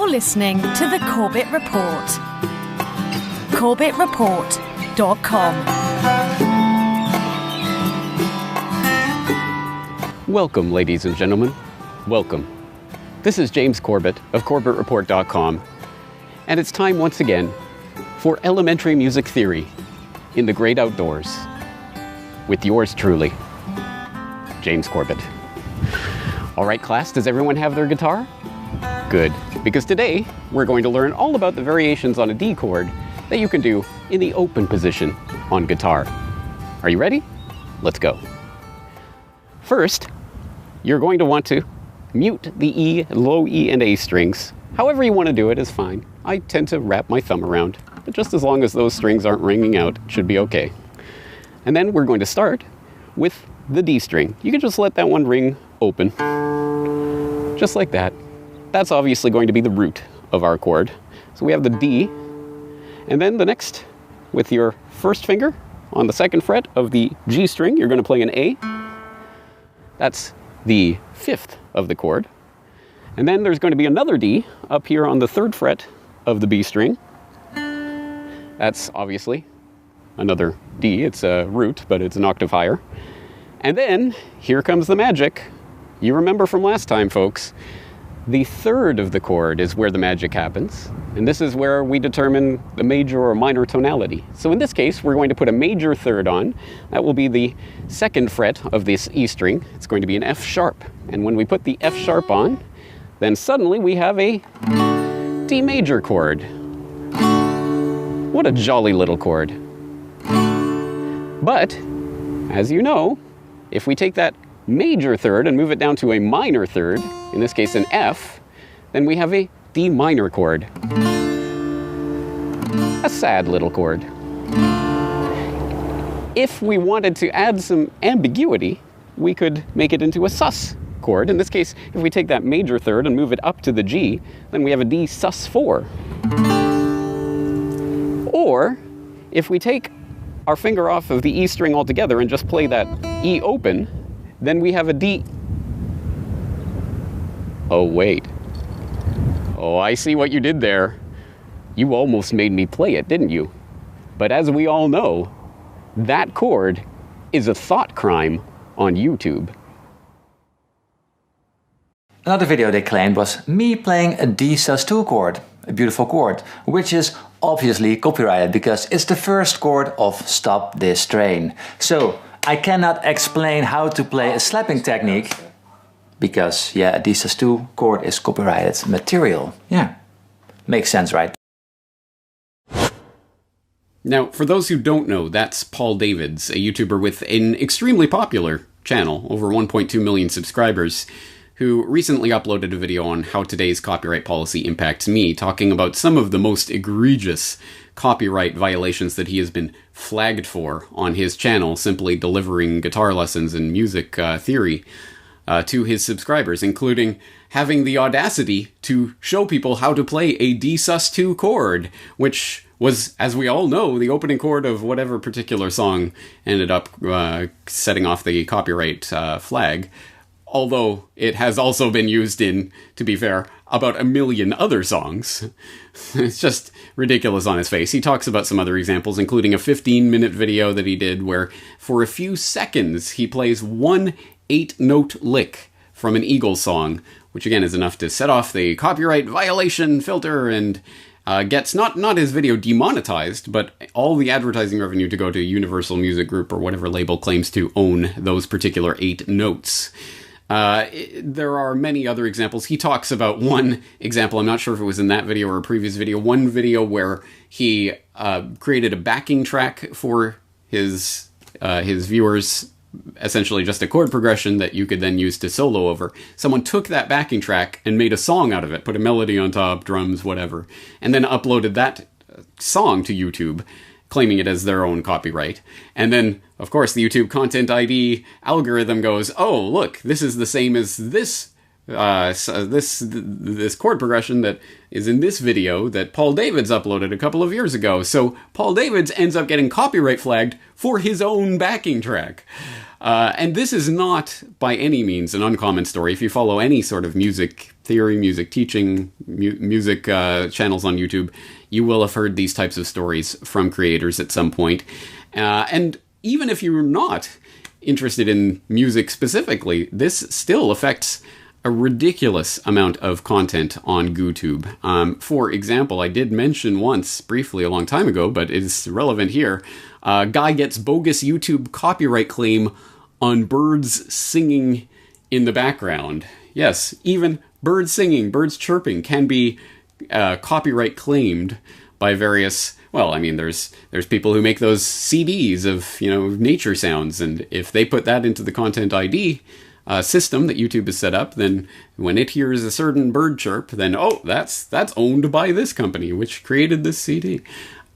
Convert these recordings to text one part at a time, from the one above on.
You're listening to the Corbett Report. CorbettReport.com. Welcome, ladies and gentlemen. Welcome. This is James Corbett of CorbettReport.com, and it's time once again for elementary music theory in the great outdoors with yours truly, James Corbett. All right, class, does everyone have their guitar? Good, because today we're going to learn all about the variations on a D chord that you can do in the open position on guitar. Are you ready? Let's go. First, you're going to want to mute the E, low E, and A strings. However you want to do it is fine. I tend to wrap my thumb around, but just as long as those strings aren't ringing out, it should be okay. And then we're going to start with the D string. You can just let that one ring open, just like that. That's obviously going to be the root of our chord. So we have the D, and then the next, with your first finger on the second fret of the G string, you're going to play an A. That's the fifth of the chord. And then there's going to be another D up here on the third fret of the B string. That's obviously another D. It's a root, but it's an octave higher. And then here comes the magic. You remember from last time, folks. The third of the chord is where the magic happens, and this is where we determine the major or minor tonality. So in this case, we're going to put a major third on. That will be the second fret of this E string. It's going to be an F sharp. And when we put the F sharp on, then suddenly we have a D major chord. What a jolly little chord. But, as you know, if we take that major third and move it down to a minor third, in this case an F, then we have a D minor chord. A sad little chord. If we wanted to add some ambiguity, we could make it into a sus chord. In this case, if we take that major third and move it up to the G, then we have a D sus4. Or, if we take our finger off of the E string altogether and just play that E open, then we have a D. Oh, wait. Oh, I see what you did there. You almost made me play it, didn't you? But as we all know, that chord is a thought crime on YouTube. Another video they claimed was me playing a D sus2 chord, a beautiful chord, which is obviously copyrighted because it's the first chord of Stop This Train. So, I cannot explain how to play a slapping technique because, yeah, a D sus2 chord is copyrighted material. Yeah, makes sense, right? Now, for those who don't know, that's Paul Davids, a YouTuber with an extremely popular channel, over 1.2 million subscribers, who recently uploaded a video on how today's copyright policy impacts me, talking about some of the most egregious copyright violations that he has been flagged for on his channel, simply delivering guitar lessons and music theory to his subscribers, including having the audacity to show people how to play a D sus2 chord, which was, as we all know, the opening chord of whatever particular song ended up setting off the copyright flag. Although it has also been used in, to be fair, about a million other songs. It's just ridiculous on his face. He talks about some other examples, including a 15-minute video that he did where, for a few seconds, he plays one 8-note lick from an Eagles song, which again is enough to set off the copyright violation filter and gets not his video demonetized, but all the advertising revenue to go to Universal Music Group or whatever label claims to own those particular 8 notes. There are many other examples. He talks about one example, I'm not sure if it was in that video or a previous video, one video where he created a backing track for his viewers, essentially just a chord progression that you could then use to solo over. Someone took that backing track and made a song out of it, put a melody on top, drums, whatever, and then uploaded that song to YouTube, claiming it as their own copyright. And then, of course, the YouTube Content ID algorithm goes, oh, look, this is the same as this this chord progression that is in this video that Paul Davids uploaded a couple of years ago. So Paul Davids ends up getting copyright flagged for his own backing track. And this is not by any means an uncommon story. If you follow any sort of music theory, music teaching, music channels on YouTube, you will have heard these types of stories from creators at some point. And even if you're not interested in music specifically, this still affects a ridiculous amount of content on GooTube. For example, I did mention once, briefly a long time ago, but it's relevant here, guy gets bogus YouTube copyright claim on birds singing in the background. Yes, even birds singing, birds chirping can be copyright claimed by various, well, I mean, there's people who make those CDs of, nature sounds, and if they put that into the Content ID system that YouTube has set up, then when it hears a certain bird chirp, then, oh, that's owned by this company, which created this CD.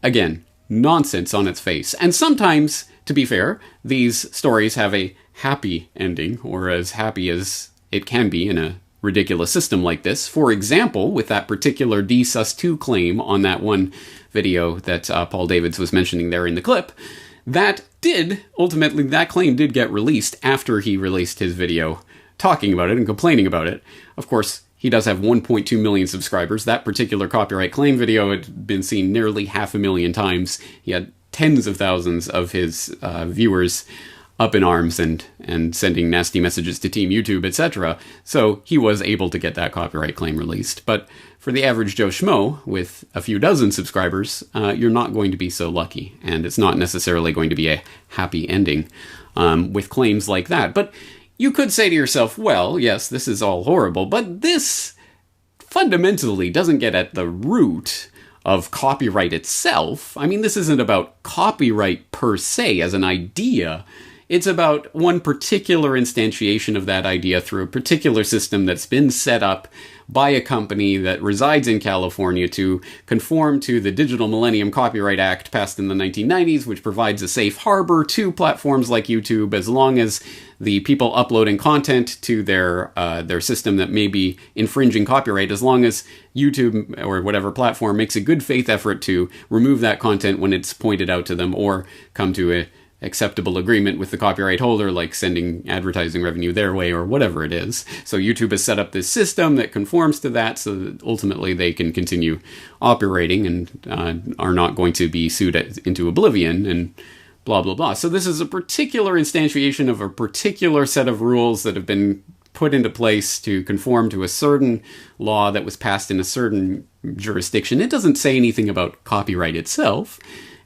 Again, nonsense on its face. And sometimes, to be fair, these stories have a happy ending, or as happy as it can be in a ridiculous system like this. For example, with that particular DSUS2 claim on that one video that Paul Davids was mentioning there in the clip, that claim did get released after he released his video talking about it and complaining about it. Of course, he does have 1.2 million subscribers. That particular copyright claim video had been seen nearly 500,000 times. He had tens of thousands of his viewers up in arms and sending nasty messages to Team YouTube, etc. So he was able to get that copyright claim released. But for the average Joe Schmo with a few dozen subscribers, you're not going to be so lucky. And it's not necessarily going to be a happy ending with claims like that. But you could say to yourself, well, yes, this is all horrible, but this fundamentally doesn't get at the root of copyright itself. I mean, this isn't about copyright per se as an idea. It's about one particular instantiation of that idea through a particular system that's been set up by a company that resides in California to conform to the Digital Millennium Copyright Act passed in the 1990s, which provides a safe harbor to platforms like YouTube as long as the people uploading content to their system that may be infringing copyright, as long as YouTube or whatever platform makes a good faith effort to remove that content when it's pointed out to them or come to a acceptable agreement with the copyright holder, like sending advertising revenue their way or whatever it is. So YouTube has set up this system that conforms to that so that ultimately they can continue operating and are not going to be sued into oblivion and blah, blah, blah. So this is a particular instantiation of a particular set of rules that have been put into place to conform to a certain law that was passed in a certain jurisdiction. It doesn't say anything about copyright itself.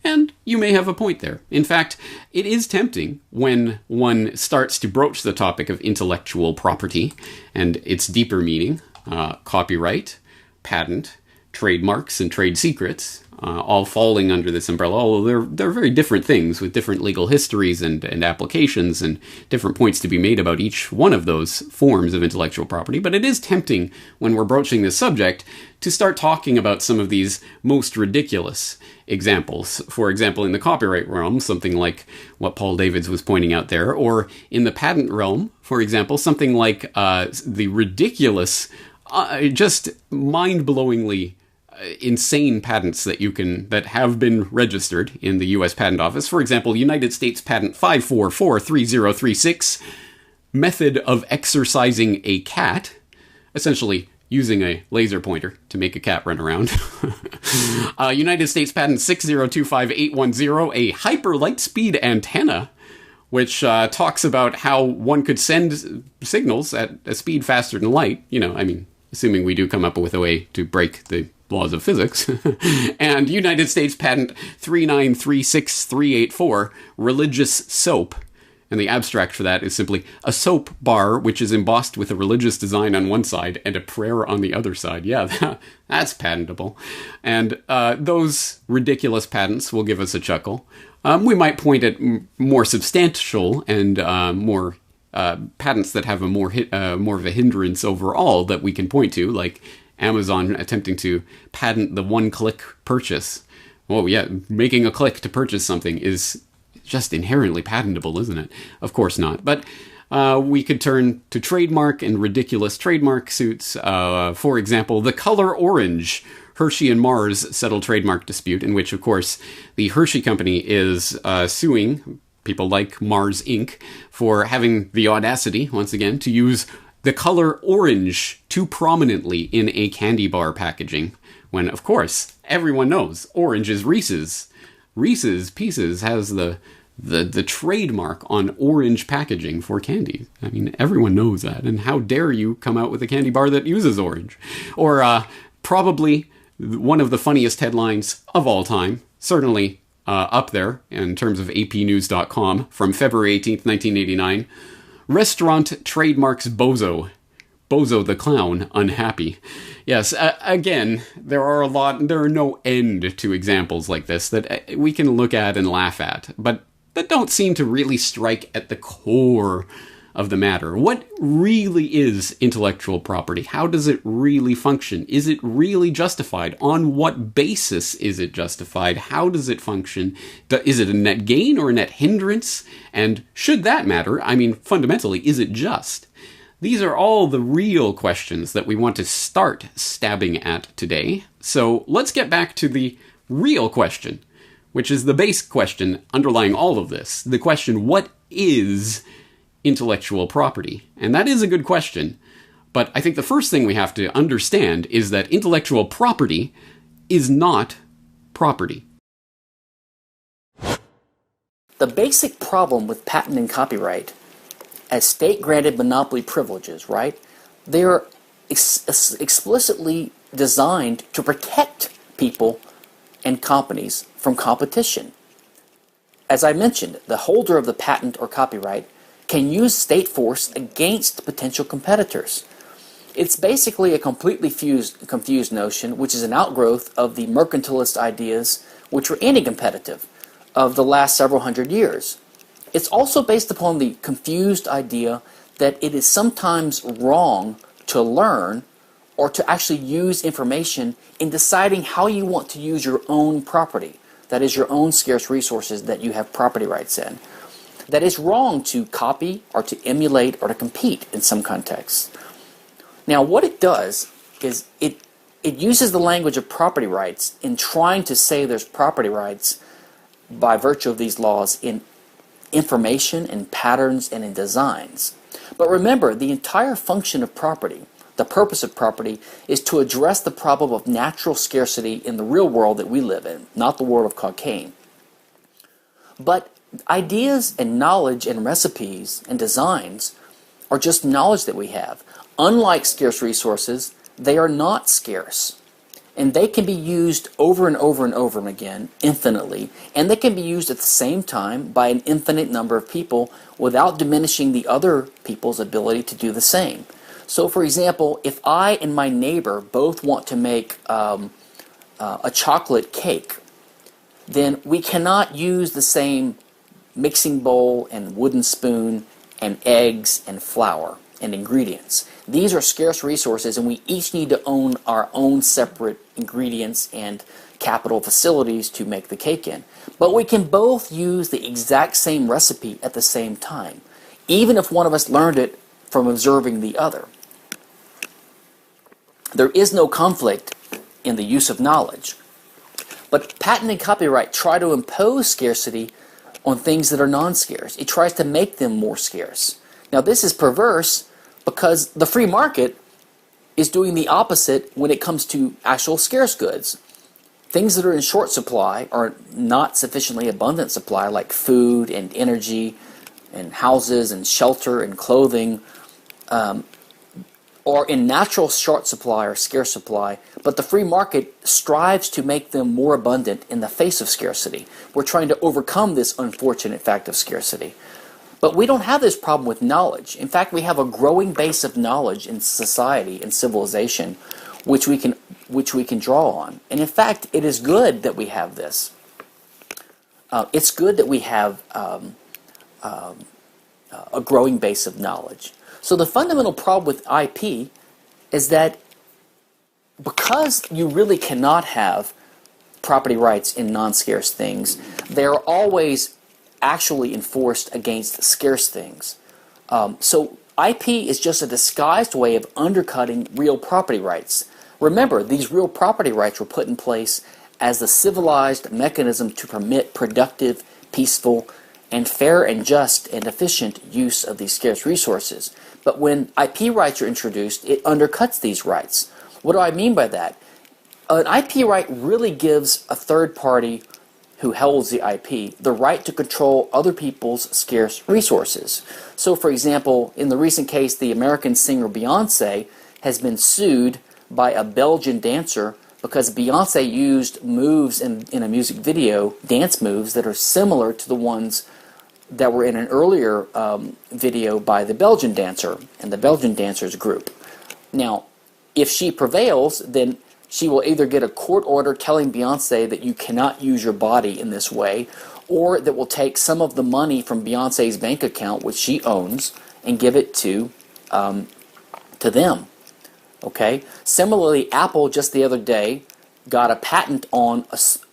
And you may have a point there. In fact, it is tempting when one starts to broach the topic of intellectual property and its deeper meaning, copyright, patent, trademarks, and trade secrets, all falling under this umbrella, although they're very different things with different legal histories and applications and different points to be made about each one of those forms of intellectual property. But it is tempting when we're broaching this subject to start talking about some of these most ridiculous examples. For example, in the copyright realm, something like what Paul Davids was pointing out there, or in the patent realm, for example, something like the ridiculous, just mind-blowingly insane patents that have been registered in the U.S. Patent Office. For example, United States Patent 5443036, method of exercising a cat, essentially using a laser pointer to make a cat run around. United States Patent 6025810, a hyper light speed antenna, which talks about how one could send signals at a speed faster than light. Assuming we do come up with a way to break the laws of physics. And United States Patent 3936384, religious soap. And the abstract for that is simply a soap bar which is embossed with a religious design on one side and a prayer on the other side. Yeah, that's patentable. And those ridiculous patents will give us a chuckle. We might point at more substantial and more patents that have a more of a hindrance overall that we can point to, like Amazon attempting to patent the one-click purchase. Well, yeah, making a click to purchase something is just inherently patentable, isn't it? Of course not. But we could turn to trademark and ridiculous trademark suits. For example, the color orange. Hershey and Mars settled trademark dispute in which, of course, the Hershey company is suing people like Mars Inc., for having the audacity, once again, to use the color orange too prominently in a candy bar packaging, when, of course, everyone knows orange is Reese's. Reese's Pieces has the trademark on orange packaging for candy. I mean, everyone knows that, and how dare you come out with a candy bar that uses orange? Or probably one of the funniest headlines of all time, certainly up there in terms of apnews.com from February 18th, 1989. Restaurant trademarks Bozo. Bozo the clown unhappy. Yes, again, there are no end to examples like this that we can look at and laugh at, but that don't seem to really strike at the core of the matter. What really is intellectual property? How does it really function? Is it really justified? On what basis is it justified? How does it function? Is it a net gain or a net hindrance? And should that matter, I mean, fundamentally, is it just? These are all the real questions that we want to start stabbing at today. So let's get back to the real question, which is the base question underlying all of this. The question, what is intellectual property? And that is a good question, but I think the first thing we have to understand is that intellectual property is not property. The basic problem with patent and copyright as state-granted monopoly privileges, right? They are explicitly designed to protect people and companies from competition. As I mentioned, the holder of the patent or copyright can use state force against potential competitors. It's basically a completely confused notion, which is an outgrowth of the mercantilist ideas, which were anti-competitive, of the last several hundred years. It's also based upon the confused idea that it is sometimes wrong to learn or to actually use information in deciding how you want to use your own property, that is, your own scarce resources that you have property rights in. That it's wrong to copy or to emulate or to compete in some contexts. Now, what it does is it uses the language of property rights in trying to say there's property rights by virtue of these laws in information and patterns and in designs. But remember, the entire function of property, the purpose of property, is to address the problem of natural scarcity in the real world that we live in, not the world of cocaine. But ideas and knowledge and recipes and designs are just knowledge that we have. Unlike scarce resources, they are not scarce. And they can be used over and over and over again, infinitely, and they can be used at the same time by an infinite number of people without diminishing the other people's ability to do the same. So, for example, if I and my neighbor both want to make a chocolate cake, then we cannot use the same mixing bowl and wooden spoon and eggs and flour and ingredients. These are scarce resources, and we each need to own our own separate ingredients and capital facilities to make the cake in. But we can both use the exact same recipe at the same time, even if one of us learned it from observing the other. There is no conflict in the use of knowledge. But patent and copyright try to impose scarcity on things that are non-scarce. It tries to make them more scarce. Now, this is perverse because the free market is doing the opposite when it comes to actual scarce goods. Things that are in short supply or not sufficiently abundant supply, like food and energy and houses and shelter and clothing, or in natural short supply or scarce supply, but the free market strives to make them more abundant in the face of scarcity. We're trying to overcome this unfortunate fact of scarcity. But we don't have this problem with knowledge. In fact, we have a growing base of knowledge in society and civilization which we can draw on. And in fact, it is good that we have this. It's good that we have a growing base of knowledge. So the fundamental problem with IP is that because you really cannot have property rights in non-scarce things, they are always actually enforced against scarce things. So IP is just a disguised way of undercutting real property rights. Remember, these real property rights were put in place as the civilized mechanism to permit productive, peaceful, and fair and just and efficient use of these scarce resources. But when IP rights are introduced, it undercuts these rights. What do I mean by that? An IP right really gives a third party who holds the IP the right to control other people's scarce resources. So, for example, in the recent case, the American singer Beyonce has been sued by a Belgian dancer because Beyonce used moves in a music video, dance moves, that are similar to the ones that were in an earlier video by the Belgian dancer and the Belgian dancers group. Now, if she prevails, then she will either get a court order telling Beyonce that you cannot use your body in this way, or that will take some of the money from Beyonce's bank account, which she owns, and give it to them. Okay. Similarly, Apple just the other day got a patent on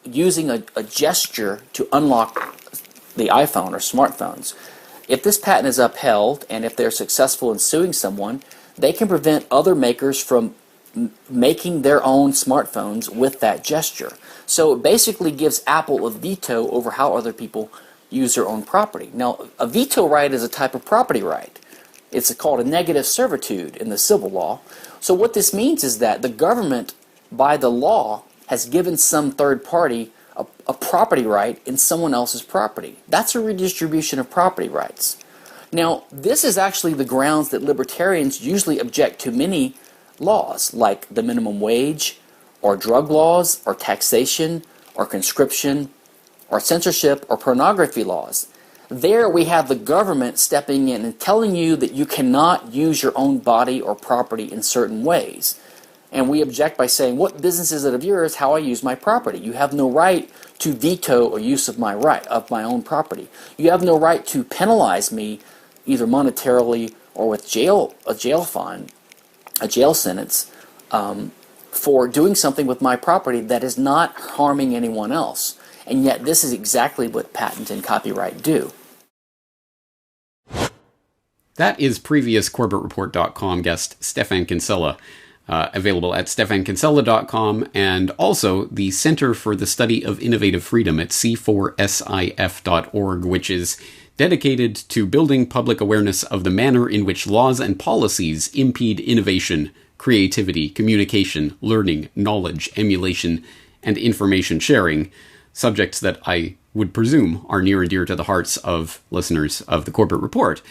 using a gesture to unlock the iPhone or smartphones. If this patent is upheld, and if they're successful in suing someone, they can prevent other makers from making their own smartphones with that gesture. So it basically gives Apple a veto over how other people use their own property. Now, a veto right is a type of property right. It's called a negative servitude in the civil law. So what this means is that the government, by the law, has given some third party a property right in someone else's property. That's a redistribution of property rights. Now, this is actually the grounds that libertarians usually object to many laws, like the minimum wage, or drug laws, or taxation, or conscription, or censorship, or pornography laws. There we have the government stepping in and telling you that you cannot use your own body or property in certain ways. And we object by saying, what business is it of yours how I use my property? You have no right to veto a use of my my own property. You have no right to penalize me either monetarily or with a jail fine, a jail sentence, for doing something with my property that is not harming anyone else. And yet this is exactly what patent and copyright do. That is previous CorbettReport.com guest Stefan Kinsella, available at stefankinsella.com, and also the Center for the Study of Innovative Freedom at c4sif.org, which is dedicated to building public awareness of the manner in which laws and policies impede innovation, creativity, communication, learning, knowledge, emulation, and information sharing, subjects that I would presume are near and dear to the hearts of listeners of the Corbett Report.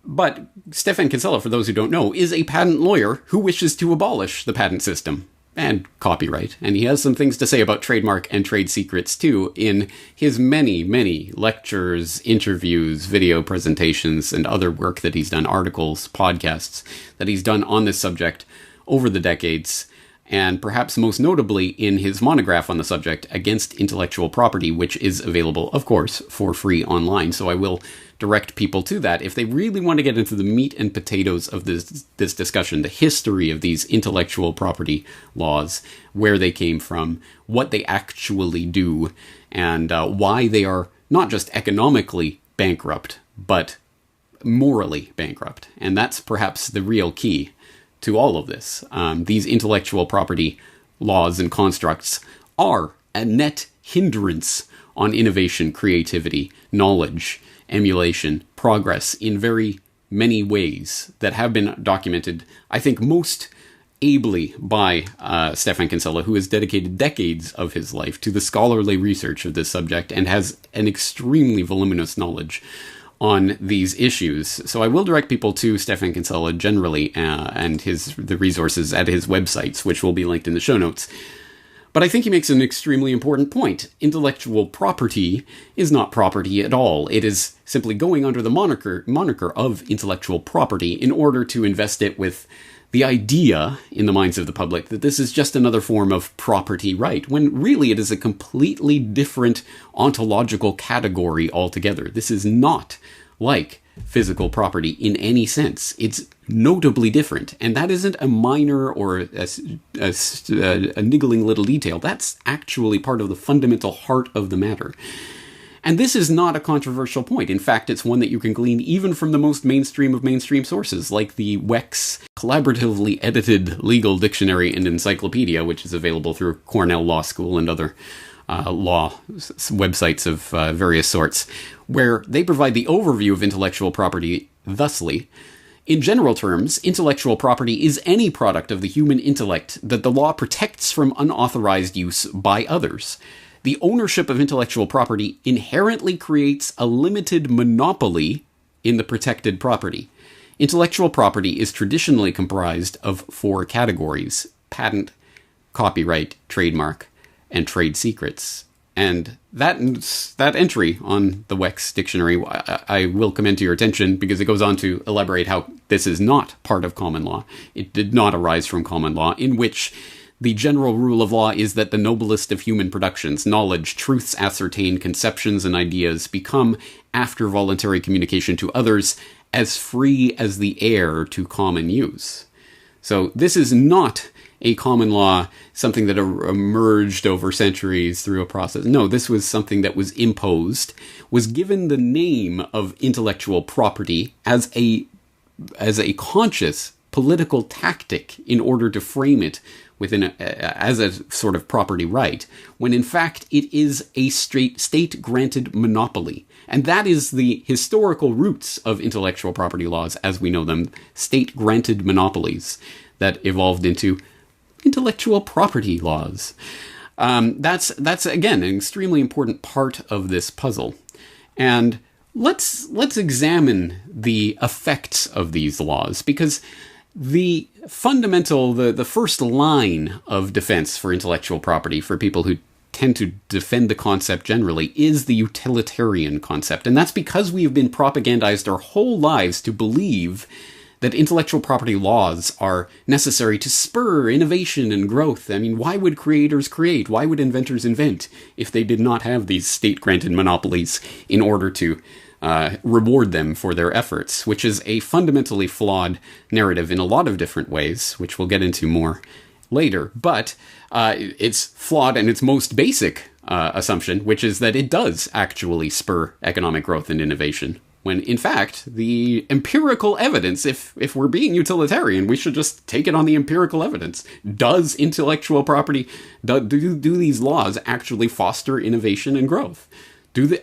But Stefan Kinsella, for those who don't know, is a patent lawyer who wishes to abolish the patent system and copyright. And he has some things to say about trademark and trade secrets, too, in his many, many lectures, interviews, video presentations, and other work that he's done, articles, podcasts, that he's done on this subject over the decades. And perhaps most notably in his monograph on the subject, Against Intellectual Property, which is available, of course, for free online. So I will direct people to that if they really want to get into the meat and potatoes of this discussion, the history of these intellectual property laws, where they came from, what they actually do, and why they are not just economically bankrupt, but morally bankrupt. And that's perhaps the real key to all of this. These intellectual property laws and constructs are a net hindrance on innovation, creativity, knowledge, emulation, progress in very many ways that have been documented, I think, most ably by Stefan Kinsella, who has dedicated decades of his life to the scholarly research of this subject and has an extremely voluminous knowledge on these issues. So I will direct people to Stefan Kinsella generally and the resources at his websites, which will be linked in the show notes. But I think he makes an extremely important point. Intellectual property is not property at all. It is simply going under the moniker of intellectual property in order to invest it with the idea in the minds of the public that this is just another form of property right, when really it is a completely different ontological category altogether. This is not like physical property in any sense. It's notably different, and that isn't a minor or a niggling little detail. That's actually part of the fundamental heart of the matter. And this is not a controversial point. In fact, it's one that you can glean even from the most mainstream of mainstream sources, like the Wex collaboratively edited legal dictionary and encyclopedia, which is available through Cornell Law School and other websites of various sorts, where they provide the overview of intellectual property thusly. In general terms, intellectual property is any product of the human intellect that the law protects from unauthorized use by others. The ownership of intellectual property inherently creates a limited monopoly in the protected property. Intellectual property is traditionally comprised of 4 categories: patent, copyright, trademark, and trade secrets. And that entry on the Wex dictionary, I will commend to your attention because it goes on to elaborate how this is not part of common law. It did not arise from common law, in which the general rule of law is that the noblest of human productions, knowledge, truths ascertained, conceptions, and ideas, become, after voluntary communication to others, as free as the air to common use. So this is not a common law, something that emerged over centuries through a process. No, this was something that was imposed, was given the name of intellectual property as a conscious political tactic in order to frame it as a sort of property right, when in fact it is a straight state-granted monopoly. And that is the historical roots of intellectual property laws as we know them, state-granted monopolies that evolved into intellectual property laws. That's again an extremely important part of this puzzle, and let's examine the effects of these laws, because the fundamental, the first line of defense for intellectual property for people who tend to defend the concept generally is the utilitarian concept, and that's because we have been propagandized our whole lives to believe that intellectual property laws are necessary to spur innovation and growth. I mean, why would creators create? Why would inventors invent if they did not have these state-granted monopolies in order to reward them for their efforts, which is a fundamentally flawed narrative in a lot of different ways, which we'll get into more later. But it's flawed in its most basic assumption, which is that it does actually spur economic growth and innovation, when in fact the empirical evidence, if we're being utilitarian, we should just take it on the empirical evidence. Does intellectual property, do these laws actually foster innovation and growth?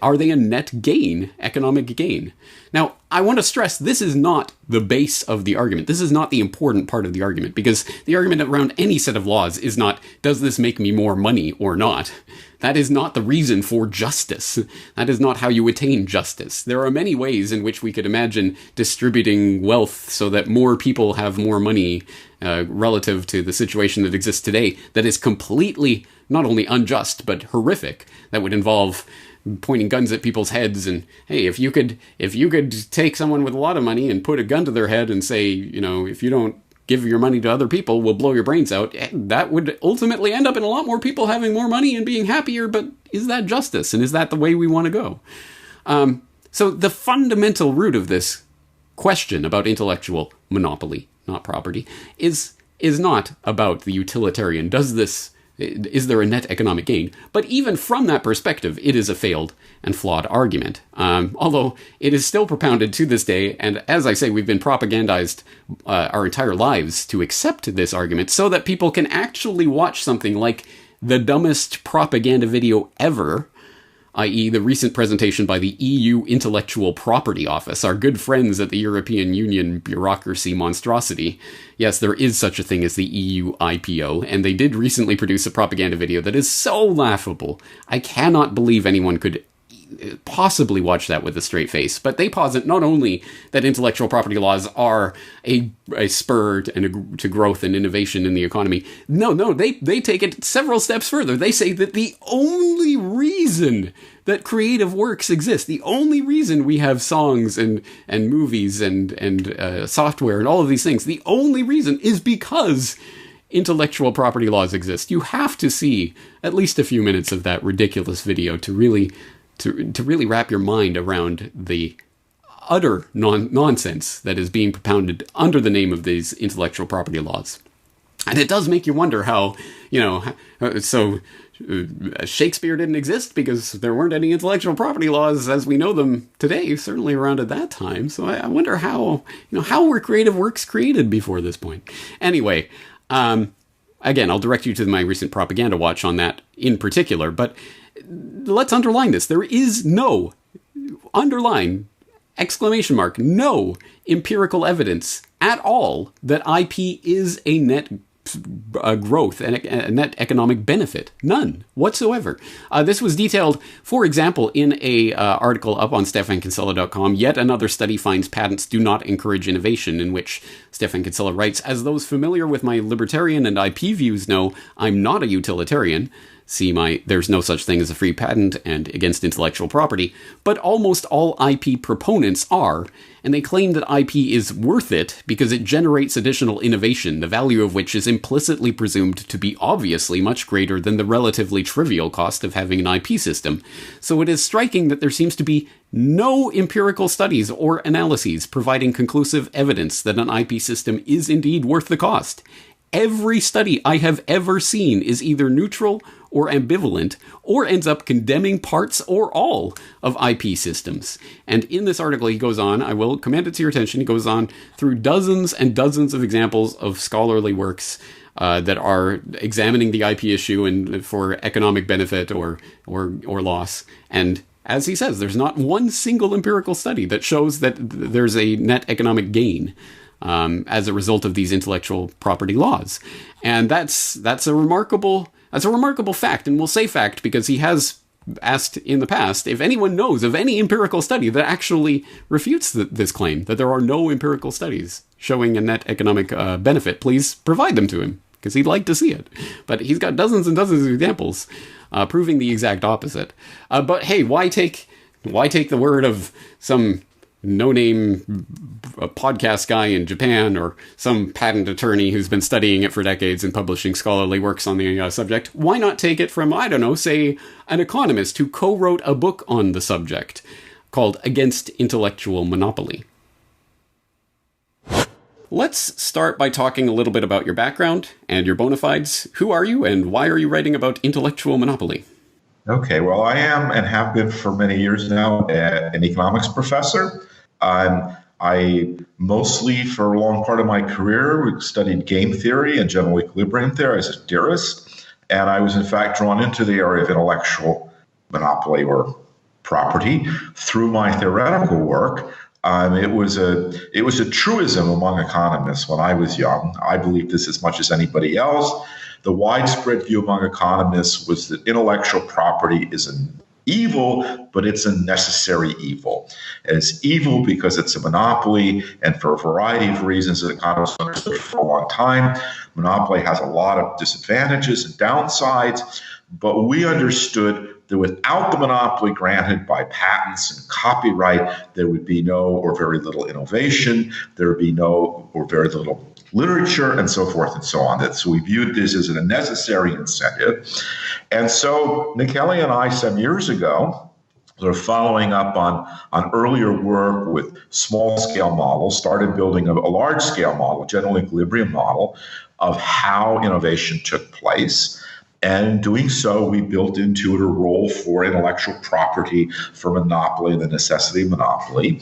Are they a net gain, economic gain? Now, I want to stress this is not the base of the argument. This is not the important part of the argument, because the argument around any set of laws is not, does this make me more money or not? That is not the reason for justice. That is not how you attain justice. There are many ways in which we could imagine distributing wealth so that more people have more money relative to the situation that exists today that is completely not only unjust, but horrific. That would involve pointing guns at people's heads and, hey, if you could take someone with a lot of money and put a gun to their head and say, you know, if you don't give your money to other people, we'll blow your brains out, that would ultimately end up in a lot more people having more money and being happier. But is that justice? And is that the way we want to go? So the fundamental root of this question about intellectual monopoly, not property, is not about the utilitarian. Is there a net economic gain? But even from that perspective, it is a failed and flawed argument. Although it is still propounded to this day, and as I say, we've been propagandized our entire lives to accept this argument so that people can actually watch something like the dumbest propaganda video ever, i.e. the recent presentation by the EU Intellectual Property Office, our good friends at the European Union bureaucracy monstrosity. Yes, there is such a thing as the EU IPO, and they did recently produce a propaganda video that is so laughable. I cannot believe anyone could possibly watch that with a straight face. But they posit not only that intellectual property laws are a spur to growth and innovation in the economy. No, they take it several steps further. They say that the only reason that creative works exist, the only reason we have songs and movies and software and all of these things, the only reason is because intellectual property laws exist. You have to see at least a few minutes of that ridiculous video to really wrap your mind around the utter nonsense that is being propounded under the name of these intellectual property laws. And it does make you wonder how, Shakespeare didn't exist because there weren't any intellectual property laws as we know them today, certainly around at that time. So I wonder how were creative works created before this point? Anyway, Again, I'll direct you to my recent propaganda watch on that in particular, but let's underline this. There is no, underline, exclamation mark, no empirical evidence at all that IP is a net growth and a net economic benefit. None whatsoever. This was detailed, for example, in a article up on stefankinsella.com. Yet another study finds patents do not encourage innovation, in which Stefan Kinsella writes, as those familiar with my libertarian and IP views know, I'm not a utilitarian. See my there's no such thing as a free patent and against intellectual property, but almost all IP proponents are, and they claim that IP is worth it because it generates additional innovation, the value of which is implicitly presumed to be obviously much greater than the relatively trivial cost of having an IP system. So it is striking that there seems to be no empirical studies or analyses providing conclusive evidence that an IP system is indeed worth the cost. Every study I have ever seen is either neutral or ambivalent, or ends up condemning parts or all of IP systems. And in this article, he goes on, I will commend it to your attention, he goes on through dozens and dozens of examples of scholarly works that are examining the IP issue and for economic benefit or loss. And as he says, there's not one single empirical study that shows that there's a net economic gain as a result of these intellectual property laws. And that's a remarkable fact, and we'll say fact because he has asked in the past if anyone knows of any empirical study that actually refutes this claim, that there are no empirical studies showing a net economic benefit. Please provide them to him, because he'd like to see it. But he's got dozens and dozens of examples proving the exact opposite. But hey, why take the word of some no-name podcast guy in Japan or some patent attorney who's been studying it for decades and publishing scholarly works on the subject? Why not take it from, I don't know, say, an economist who co-wrote a book on the subject called Against Intellectual Monopoly? Let's start by talking a little bit about your background and your bona fides. Who are you and why are you writing about intellectual monopoly? Okay, well, I am and have been for many years now an economics professor. I mostly, for a long part of my career, studied game theory and general equilibrium theory as a theorist. And I was, in fact, drawn into the area of intellectual monopoly or property through my theoretical work. It was a truism among economists when I was young. I believed this as much as anybody else. The widespread view among economists was that intellectual property is an evil, but it's a necessary evil. And it's evil because it's a monopoly, and for a variety of reasons that economists understood for a long time. Monopoly has a lot of disadvantages and downsides, but we understood that without the monopoly granted by patents and copyright, there would be no or very little innovation, there would be no or very little literature, and so forth and so on. So we viewed this as a necessary incentive. And so Kelly and I, some years ago, sort of following up on earlier work with small-scale models, started building a large-scale model, general equilibrium model, of how innovation took place. And in doing so, we built into it a role for intellectual property, for monopoly, the necessity of monopoly.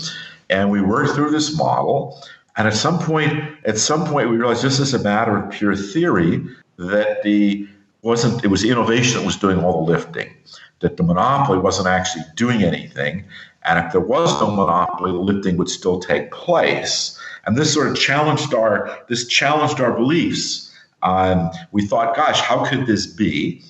And we worked through this model. And at some point, we realized just as a matter of pure theory that it was innovation that was doing all the lifting, that the monopoly wasn't actually doing anything. And if there was no monopoly, the lifting would still take place. And this sort of challenged our beliefs. We thought, gosh, how could this be?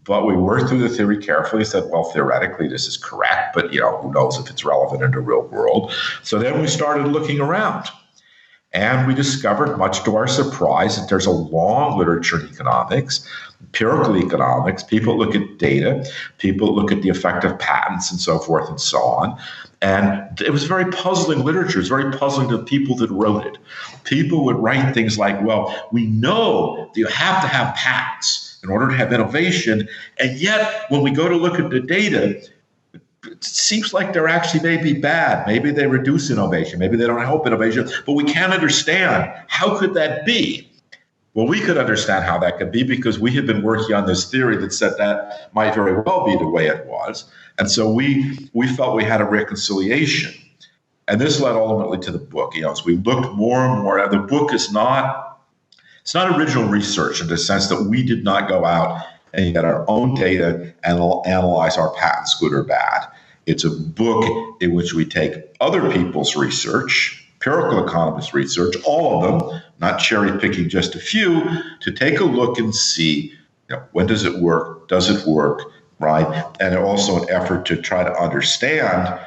But we worked through the theory carefully, said, well, theoretically, this is correct, but who knows if it's relevant in the real world. So then we started looking around. And we discovered, much to our surprise, that there's a long literature in economics, empirical economics. People look at data, people look at the effect of patents and so forth and so on. And it was very puzzling literature. It was very puzzling to the people that wrote it. People would write things like, well, we know that you have to have patents in order to have innovation. And yet, when we go to look at the data, it seems like they're actually maybe bad. Maybe they reduce innovation. Maybe they don't help innovation. But we can't understand, how could that be? Well, we could understand how that could be because we had been working on this theory that said that might very well be the way it was. And so we felt we had a reconciliation. And this led ultimately to the book. As we looked more and more, the book is not It's not original research in the sense that we did not go out and get our own data and analyze our patents, good or bad. It's a book in which we take other people's research, empirical economist research, all of them, not cherry picking just a few, to take a look and see, when does it work? Does it work? Right? And also an effort to try to understand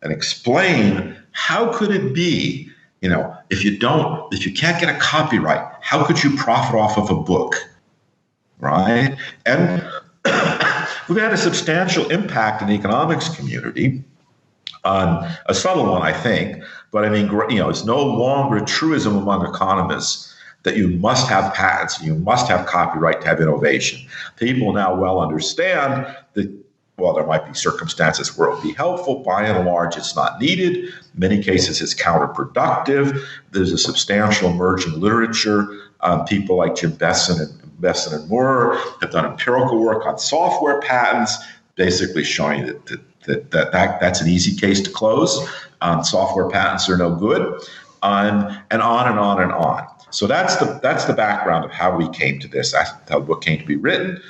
and explain how could it be, if you can't get a copyright, how could you profit off of a book? Right? And we've had a substantial impact in the economics community, a subtle one, I think, but it's no longer a truism among economists that you must have patents and you must have copyright to have innovation. People now well understand that, well, there might be circumstances where it would be helpful. By and large, it's not needed. In many cases, it's counterproductive. There's a substantial emerging literature. People like Jim Besson and Moore have done empirical work on software patents, basically showing that's an easy case to close. Software patents are no good, and on and on and on. So that's the background of how we came to this. That's how the book came to be written,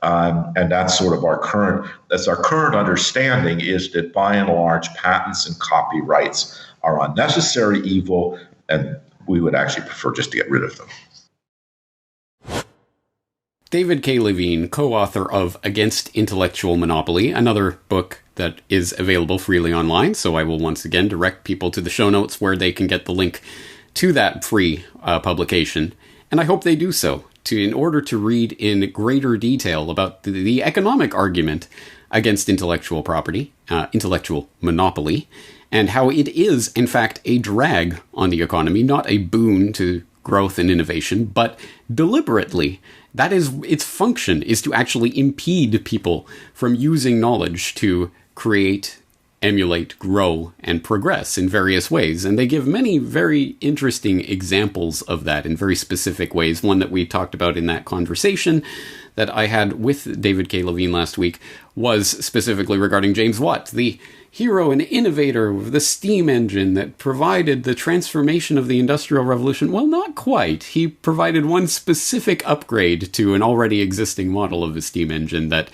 and that's sort of our current understanding is that by and large patents and copyrights are unnecessary evil, and we would actually prefer just to get rid of them. David K. Levine, co-author of Against Intellectual Monopoly, another book that is available freely online, so I will once again direct people to the show notes where they can get the link to that free publication, and I hope they do so, in order to read in greater detail about the economic argument against intellectual property, intellectual monopoly, and how it is, in fact, a drag on the economy, not a boon to growth and innovation, but deliberately. That is, its function is to actually impede people from using knowledge to create, emulate, grow, and progress in various ways. And they give many very interesting examples of that in very specific ways. One that we talked about in that conversation that I had with David K. Levine last week was specifically regarding James Watt, the hero and innovator of the steam engine that provided the transformation of the Industrial Revolution. Well, not quite. He provided one specific upgrade to an already existing model of the steam engine that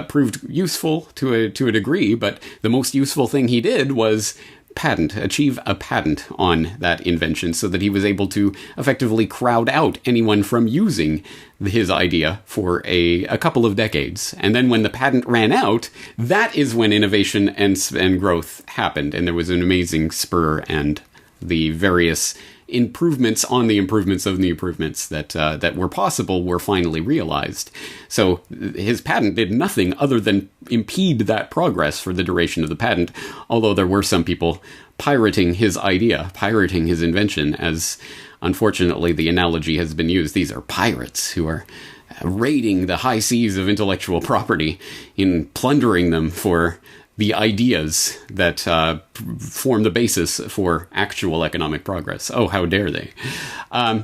proved useful to a degree, but the most useful thing he did was achieve a patent on that invention so that he was able to effectively crowd out anyone from using his idea for a couple of decades. And then when the patent ran out, that is when innovation and growth happened. And there was an amazing spur, and the various improvements on the improvements of the improvements that were possible were finally realized. So his patent did nothing other than impede that progress for the duration of the patent, although there were some people pirating his idea, pirating his invention, as unfortunately the analogy has been used. These are pirates who are raiding the high seas of intellectual property in plundering them for the ideas that form the basis for actual economic progress. Oh, how dare they?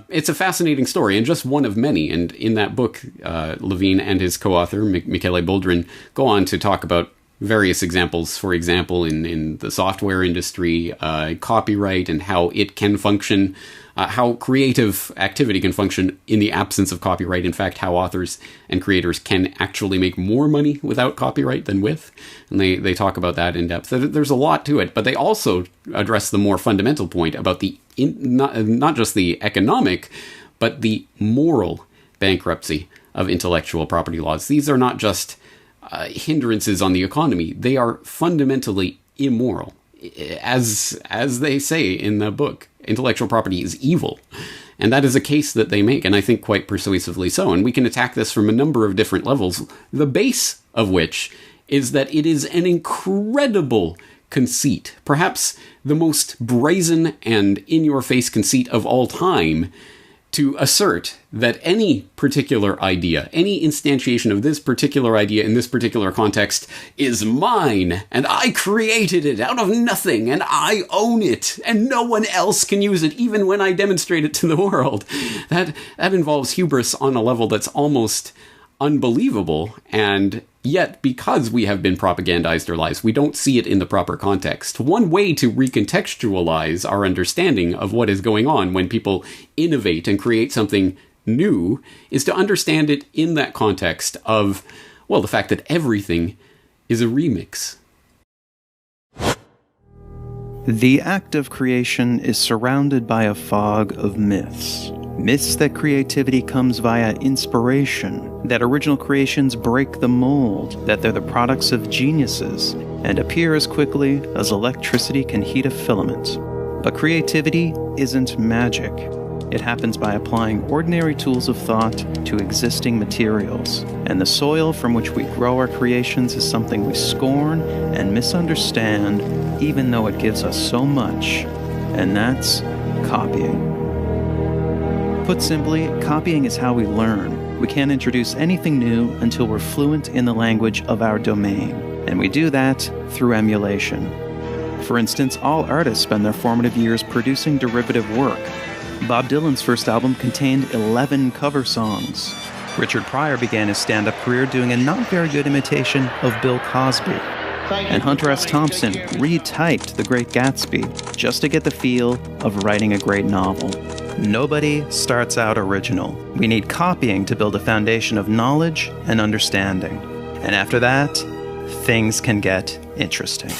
It's a fascinating story, and just one of many. And in that book, Levine and his co-author, Michele Boldrin, go on to talk about various examples, for example, in the software industry, copyright, and how it can function, how creative activity can function in the absence of copyright. In fact, how authors and creators can actually make more money without copyright than with. And they talk about that in depth. There's a lot to it, but they also address the more fundamental point about not just the economic, but the moral bankruptcy of intellectual property laws. These are not just hindrances on the economy. They are fundamentally immoral. As they say in the book, intellectual property is evil. And that is a case that they make, and I think quite persuasively so. And we can attack this from a number of different levels, the base of which is that it is an incredible conceit, perhaps the most brazen and in-your-face conceit of all time, to assert that any particular idea, any instantiation of this particular idea in this particular context is mine, and I created it out of nothing, and I own it, and no one else can use it, even when I demonstrate it to the world. That involves hubris on a level that's almost unbelievable, and Yet, because we have been propagandized our lives, we don't see it in the proper context. One way to recontextualize our understanding of what is going on when people innovate and create something new is to understand it in that context of, well, the fact that everything is a remix. The act of creation is surrounded by a fog of myths. Myths that creativity comes via inspiration, that original creations break the mold, that they're the products of geniuses, and appear as quickly as electricity can heat a filament. But creativity isn't magic. It happens by applying ordinary tools of thought to existing materials, and the soil from which we grow our creations is something we scorn and misunderstand, even though it gives us so much, and that's copying. Put simply, copying is how we learn. We can't introduce anything new until we're fluent in the language of our domain, and we do that through emulation. For instance, all artists spend their formative years producing derivative work. Bob Dylan's first album contained 11 cover songs. Richard Pryor began his stand-up career doing a not very good imitation of Bill Cosby. And Hunter S. Thompson retyped The Great Gatsby just to get the feel of writing a great novel. Nobody starts out original. We need copying to build a foundation of knowledge and understanding. And after that, things can get interesting.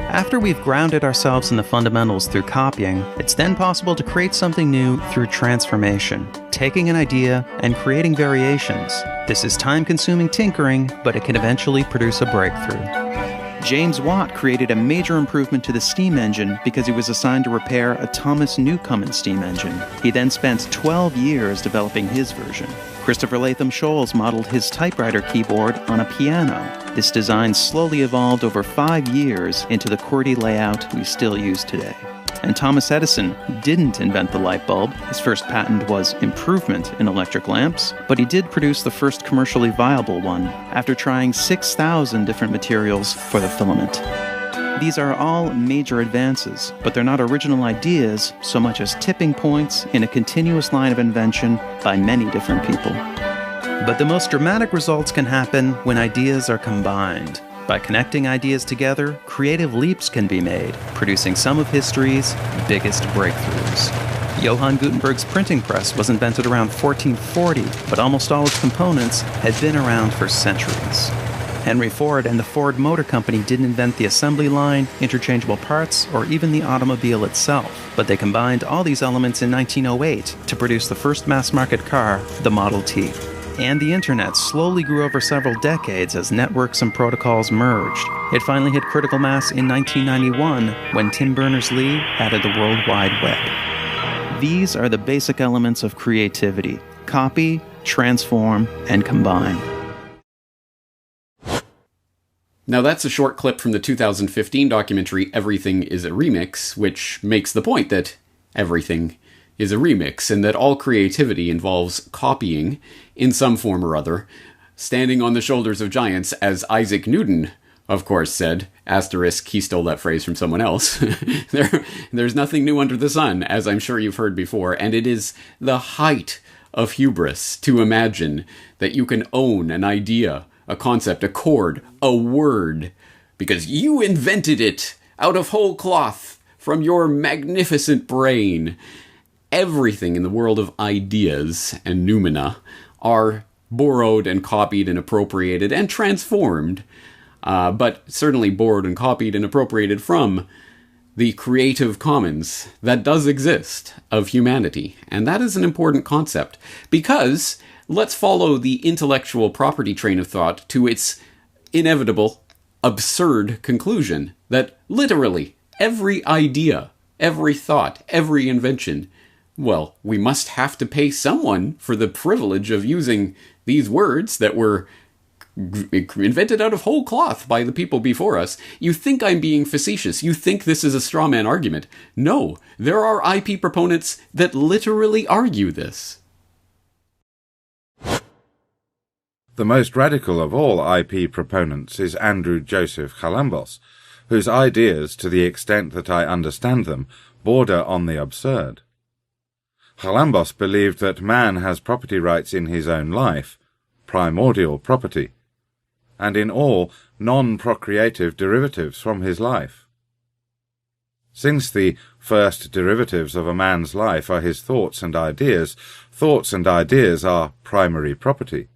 After we've grounded ourselves in the fundamentals through copying, it's then possible to create something new through transformation, taking an idea and creating variations. This is time-consuming tinkering, but it can eventually produce a breakthrough. James Watt created a major improvement to the steam engine because he was assigned to repair a Thomas Newcomen steam engine. He then spent 12 years developing his version. Christopher Latham Scholes modeled his typewriter keyboard on a piano. This design slowly evolved over 5 years into the QWERTY layout we still use today. And Thomas Edison didn't invent the light bulb. His first patent was improvement in electric lamps, but he did produce the first commercially viable one after trying 6,000 different materials for the filament. These are all major advances, but they're not original ideas so much as tipping points in a continuous line of invention by many different people. But the most dramatic results can happen when ideas are combined. By connecting ideas together, creative leaps can be made, producing some of history's biggest breakthroughs. Johann Gutenberg's printing press was invented around 1440, but almost all its components had been around for centuries. Henry Ford and the Ford Motor Company didn't invent the assembly line, interchangeable parts, or even the automobile itself, but they combined all these elements in 1908 to produce the first mass-market car, the Model T. And the internet slowly grew over several decades as networks and protocols merged. It finally hit critical mass in 1991 when Tim Berners-Lee added the World Wide Web. These are the basic elements of creativity: copy, transform, and combine. Now that's a short clip from the 2015 documentary Everything is a Remix, which makes the point that everything is a remix and that all creativity involves copying in some form or other, standing on the shoulders of giants, as Isaac Newton, of course, said. Asterisk, he stole that phrase from someone else. There's nothing new under the sun, as I'm sure you've heard before, and it is the height of hubris to imagine that you can own an idea, a concept, a chord, a word, because you invented it out of whole cloth from your magnificent brain. Everything in the world of ideas and noumena are borrowed and copied and appropriated and transformed, but certainly borrowed and copied and appropriated from the Creative Commons that does exist of humanity. And that is an important concept, because let's follow the intellectual property train of thought to its inevitable, absurd conclusion that literally every idea, every thought, every invention, well, we must have to pay someone for the privilege of using these words that were invented out of whole cloth by the people before us. You think I'm being facetious. You think this is a straw man argument. No, there are IP proponents that literally argue this. The most radical of all IP proponents is Andrew Joseph Chalambos, whose ideas, to the extent that I understand them, border on the absurd. Chalambos believed that man has property rights in his own life, primordial property, and in all non-procreative derivatives from his life. Since the first derivatives of a man's life are his thoughts and ideas are primary property.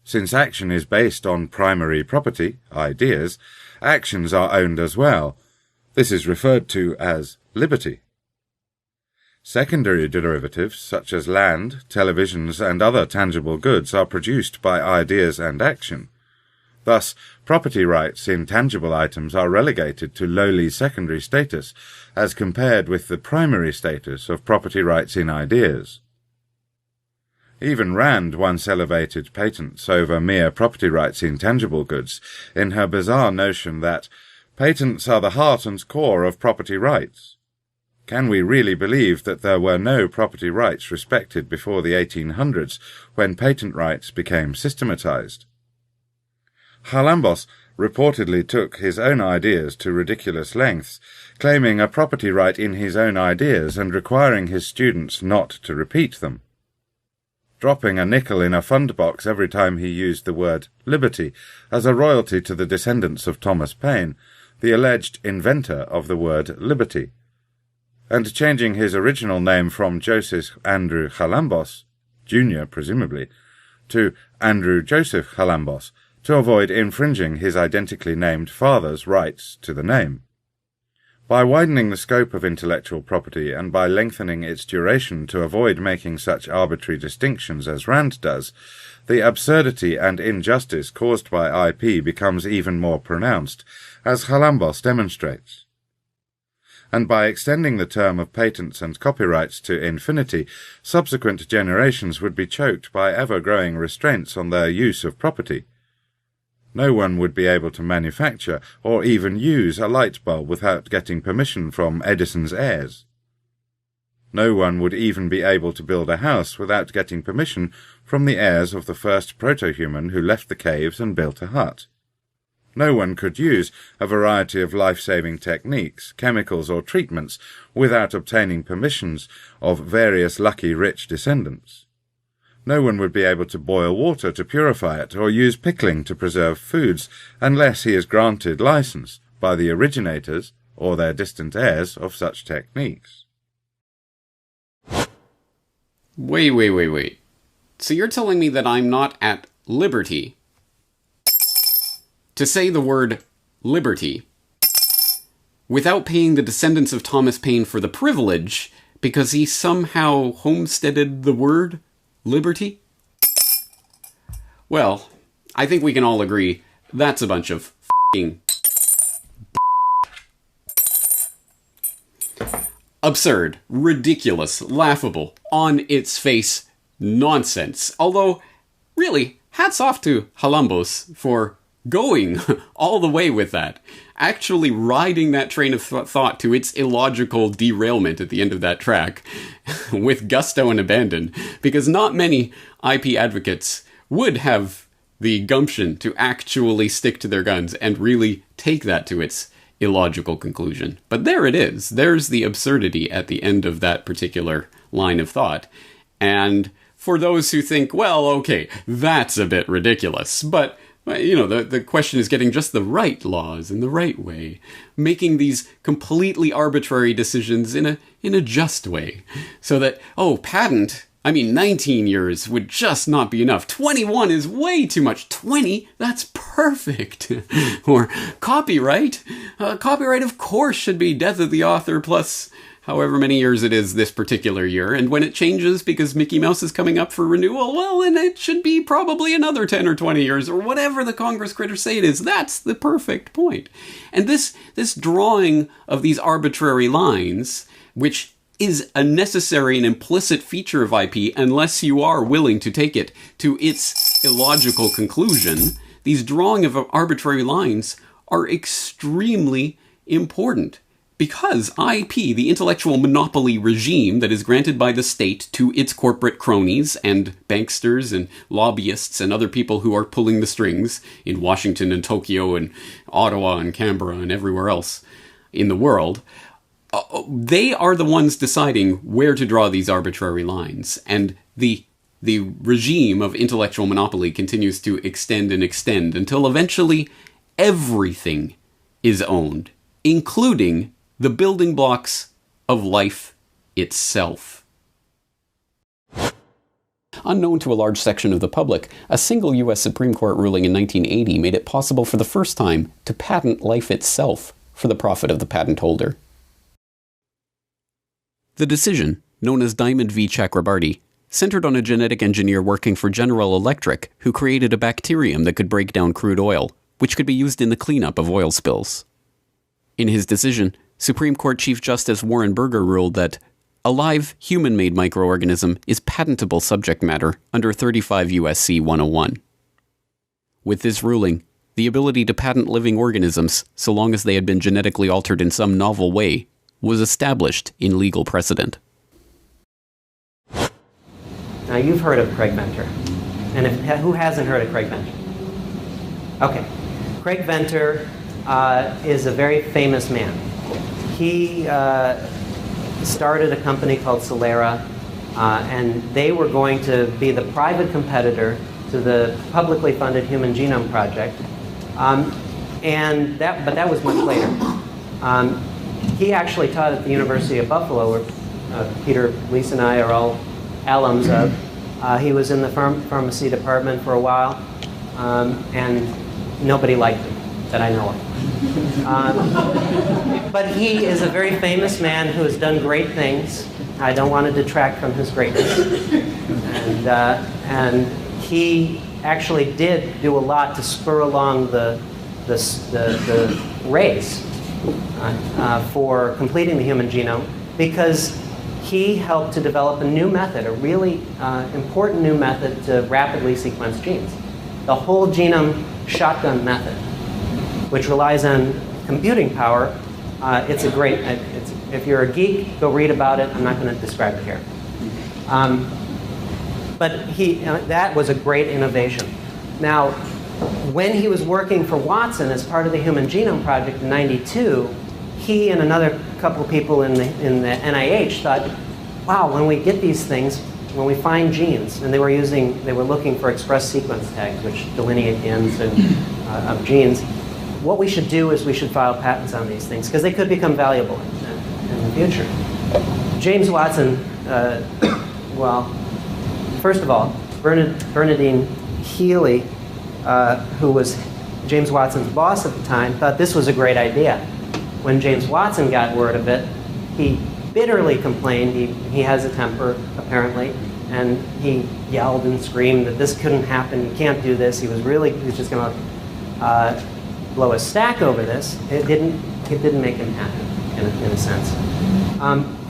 Since action is based on primary property, ideas, actions are owned as well. This is referred to as liberty. Secondary derivatives, such as land, televisions, and other tangible goods, are produced by ideas and action. Thus, property rights in tangible items are relegated to lowly secondary status, as compared with the primary status of property rights in ideas. Even Rand once elevated patents over mere property rights in tangible goods in her bizarre notion that patents are the heart and core of property rights. Can we really believe that there were no property rights respected before the 1800s, when patent rights became systematized? Chalambos reportedly took his own ideas to ridiculous lengths, claiming a property right in his own ideas and requiring his students not to repeat them. Dropping a nickel in a fund box every time he used the word liberty as a royalty to the descendants of Thomas Paine, the alleged inventor of the word liberty, and changing his original name from Joseph Andrew Chalambos, Jr. presumably, to Andrew Joseph Chalambos, to avoid infringing his identically named father's rights to the name. By widening the scope of intellectual property and by lengthening its duration to avoid making such arbitrary distinctions as Rand does, the absurdity and injustice caused by IP becomes even more pronounced, as Chalambos demonstrates. And by extending the term of patents and copyrights to infinity, subsequent generations would be choked by ever-growing restraints on their use of property. No one would be able to manufacture or even use a light bulb without getting permission from Edison's heirs. No one would even be able to build a house without getting permission from the heirs of the first proto-human who left the caves and built a hut. No one could use a variety of life-saving techniques, chemicals or treatments without obtaining permissions of various lucky rich descendants. No one would be able to boil water to purify it or use pickling to preserve foods unless he is granted license by the originators or their distant heirs of such techniques. Wait. So you're telling me that I'm not at liberty to say the word liberty without paying the descendants of Thomas Paine for the privilege because he somehow homesteaded the word liberty? Well, I think we can all agree that's a bunch of f***ing absurd, ridiculous, laughable, on its face nonsense. Although, really, hats off to Chalambos for going all the way with that. Actually riding that train of thought to its illogical derailment at the end of that track with gusto and abandon, because not many IP advocates would have the gumption to actually stick to their guns and really take that to its illogical conclusion. But there it is. There's the absurdity at the end of that particular line of thought. And for those who think, well, okay, that's a bit ridiculous, but you know, the question is getting just the right laws in the right way, making these completely arbitrary decisions in a just way, so that, patent, 19 years would just not be enough. 21 is way too much. 20, that's perfect. Or copyright. Copyright, of course, should be death of the author plus however many years it is this particular year, and when it changes because Mickey Mouse is coming up for renewal, well, then it should be probably another 10 or 20 years, or whatever the Congress critters say it is. That's the perfect point. And this drawing of these arbitrary lines, which is a necessary and implicit feature of IP unless you are willing to take it to its illogical conclusion, these drawing of arbitrary lines are extremely important. Because IP, the intellectual monopoly regime that is granted by the state to its corporate cronies and banksters and lobbyists and other people who are pulling the strings in Washington and Tokyo and Ottawa and Canberra and everywhere else in the world, they are the ones deciding where to draw these arbitrary lines. And the regime of intellectual monopoly continues to extend and extend until eventually everything is owned, including the building blocks of life itself. Unknown to a large section of the public, a single U.S. Supreme Court ruling in 1980 made it possible for the first time to patent life itself for the profit of the patent holder. The decision, known as Diamond v. Chakrabarty, centered on a genetic engineer working for General Electric who created a bacterium that could break down crude oil, which could be used in the cleanup of oil spills. In his decision, Supreme Court Chief Justice Warren Burger ruled that a live, human-made microorganism is patentable subject matter under 35 U.S.C. 101. With this ruling, the ability to patent living organisms, so long as they had been genetically altered in some novel way, was established in legal precedent. Now, you've heard of Craig Venter. And who hasn't heard of Craig Venter? Okay. Craig Venter is a very famous man. He started a company called Celera, and they were going to be the private competitor to the publicly funded Human Genome Project. But that was much later. He actually taught at the University of Buffalo, where Peter, Lisa, and I are all alums of. He was in the pharmacy department for a while, and nobody liked him that I know of. But he is a very famous man who has done great things. I don't want to detract from his greatness. And he actually did do a lot to spur along the race for completing the human genome, because he helped to develop a new method, a really important new method to rapidly sequence genes. The whole genome shotgun method, which relies on computing power. It's a great, if you're a geek, go read about it. I'm not going to describe it here. But that was a great innovation. Now, when he was working for Watson as part of the Human Genome Project in '92, he and another couple of people in the NIH thought, wow, when we get these things, when we find genes, and they were looking for express sequence tags, which delineate the ends of genes, what we should do is we should file patents on these things, because they could become valuable in the future. James Watson, well, first of all, Bernadine Healy, who was James Watson's boss at the time, thought this was a great idea. When James Watson got word of it, he bitterly complained. He has a temper, apparently, and he yelled and screamed that this couldn't happen, you can't do this. He was just going to blow a stack over this. It didn't make him happy, in a sense.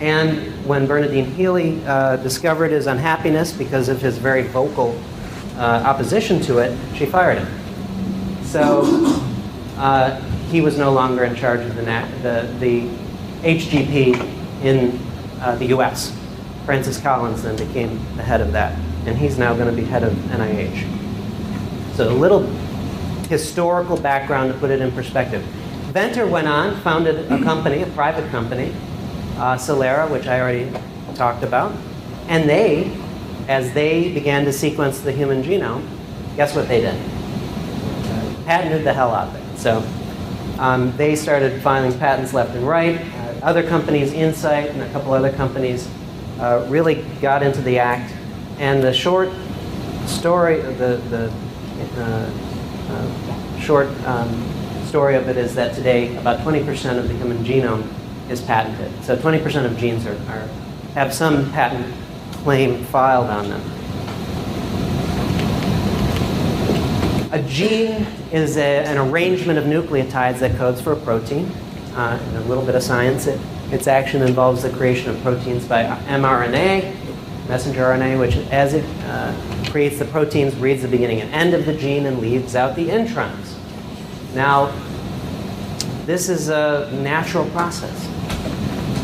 And when Bernadine Healy discovered his unhappiness because of his very vocal opposition to it, she fired him. So he was no longer in charge of the HGP in the US. Francis Collins then became the head of that, and he's now going to be head of NIH. So a little historical background to put it in perspective. Venter went on, founded a company, a private company, Celera, which I already talked about, and as they began to sequence the human genome, guess what they did? Patented the hell out of it. So they started filing patents left and right. Other companies, Insight and a couple other companies, really got into the act. And the short story, story of it is that today about 20% of the human genome is patented. So 20% of genes have some patent claim filed on them. A gene is an arrangement of nucleotides that codes for a protein. A little bit of science. Its action involves the creation of proteins by mRNA, messenger RNA, which as it creates the proteins, reads the beginning and end of the gene and leaves out the introns. Now, this is a natural process.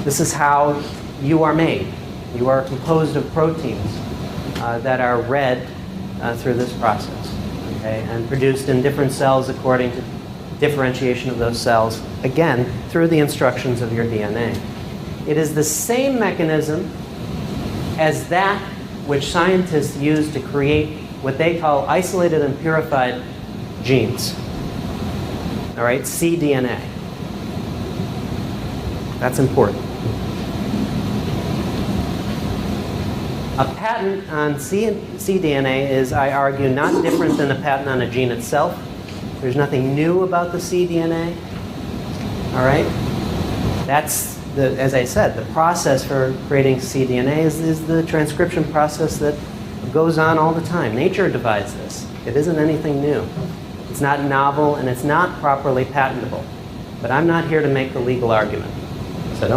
This is how you are made. You are composed of proteins that are read through this process, okay, and produced in different cells according to differentiation of those cells, again, through the instructions of your DNA. It is the same mechanism as that which scientists use to create what they call isolated and purified genes. All right, cDNA. That's important. A patent on cDNA is, I argue, not different than a patent on a gene itself. There's nothing new about the cDNA. All right? That's, as I said, the process for creating cDNA is the transcription process that goes on all the time. Nature divides this. It isn't anything new. It's not novel, and it's not properly patentable. But I'm not here to make the legal argument. So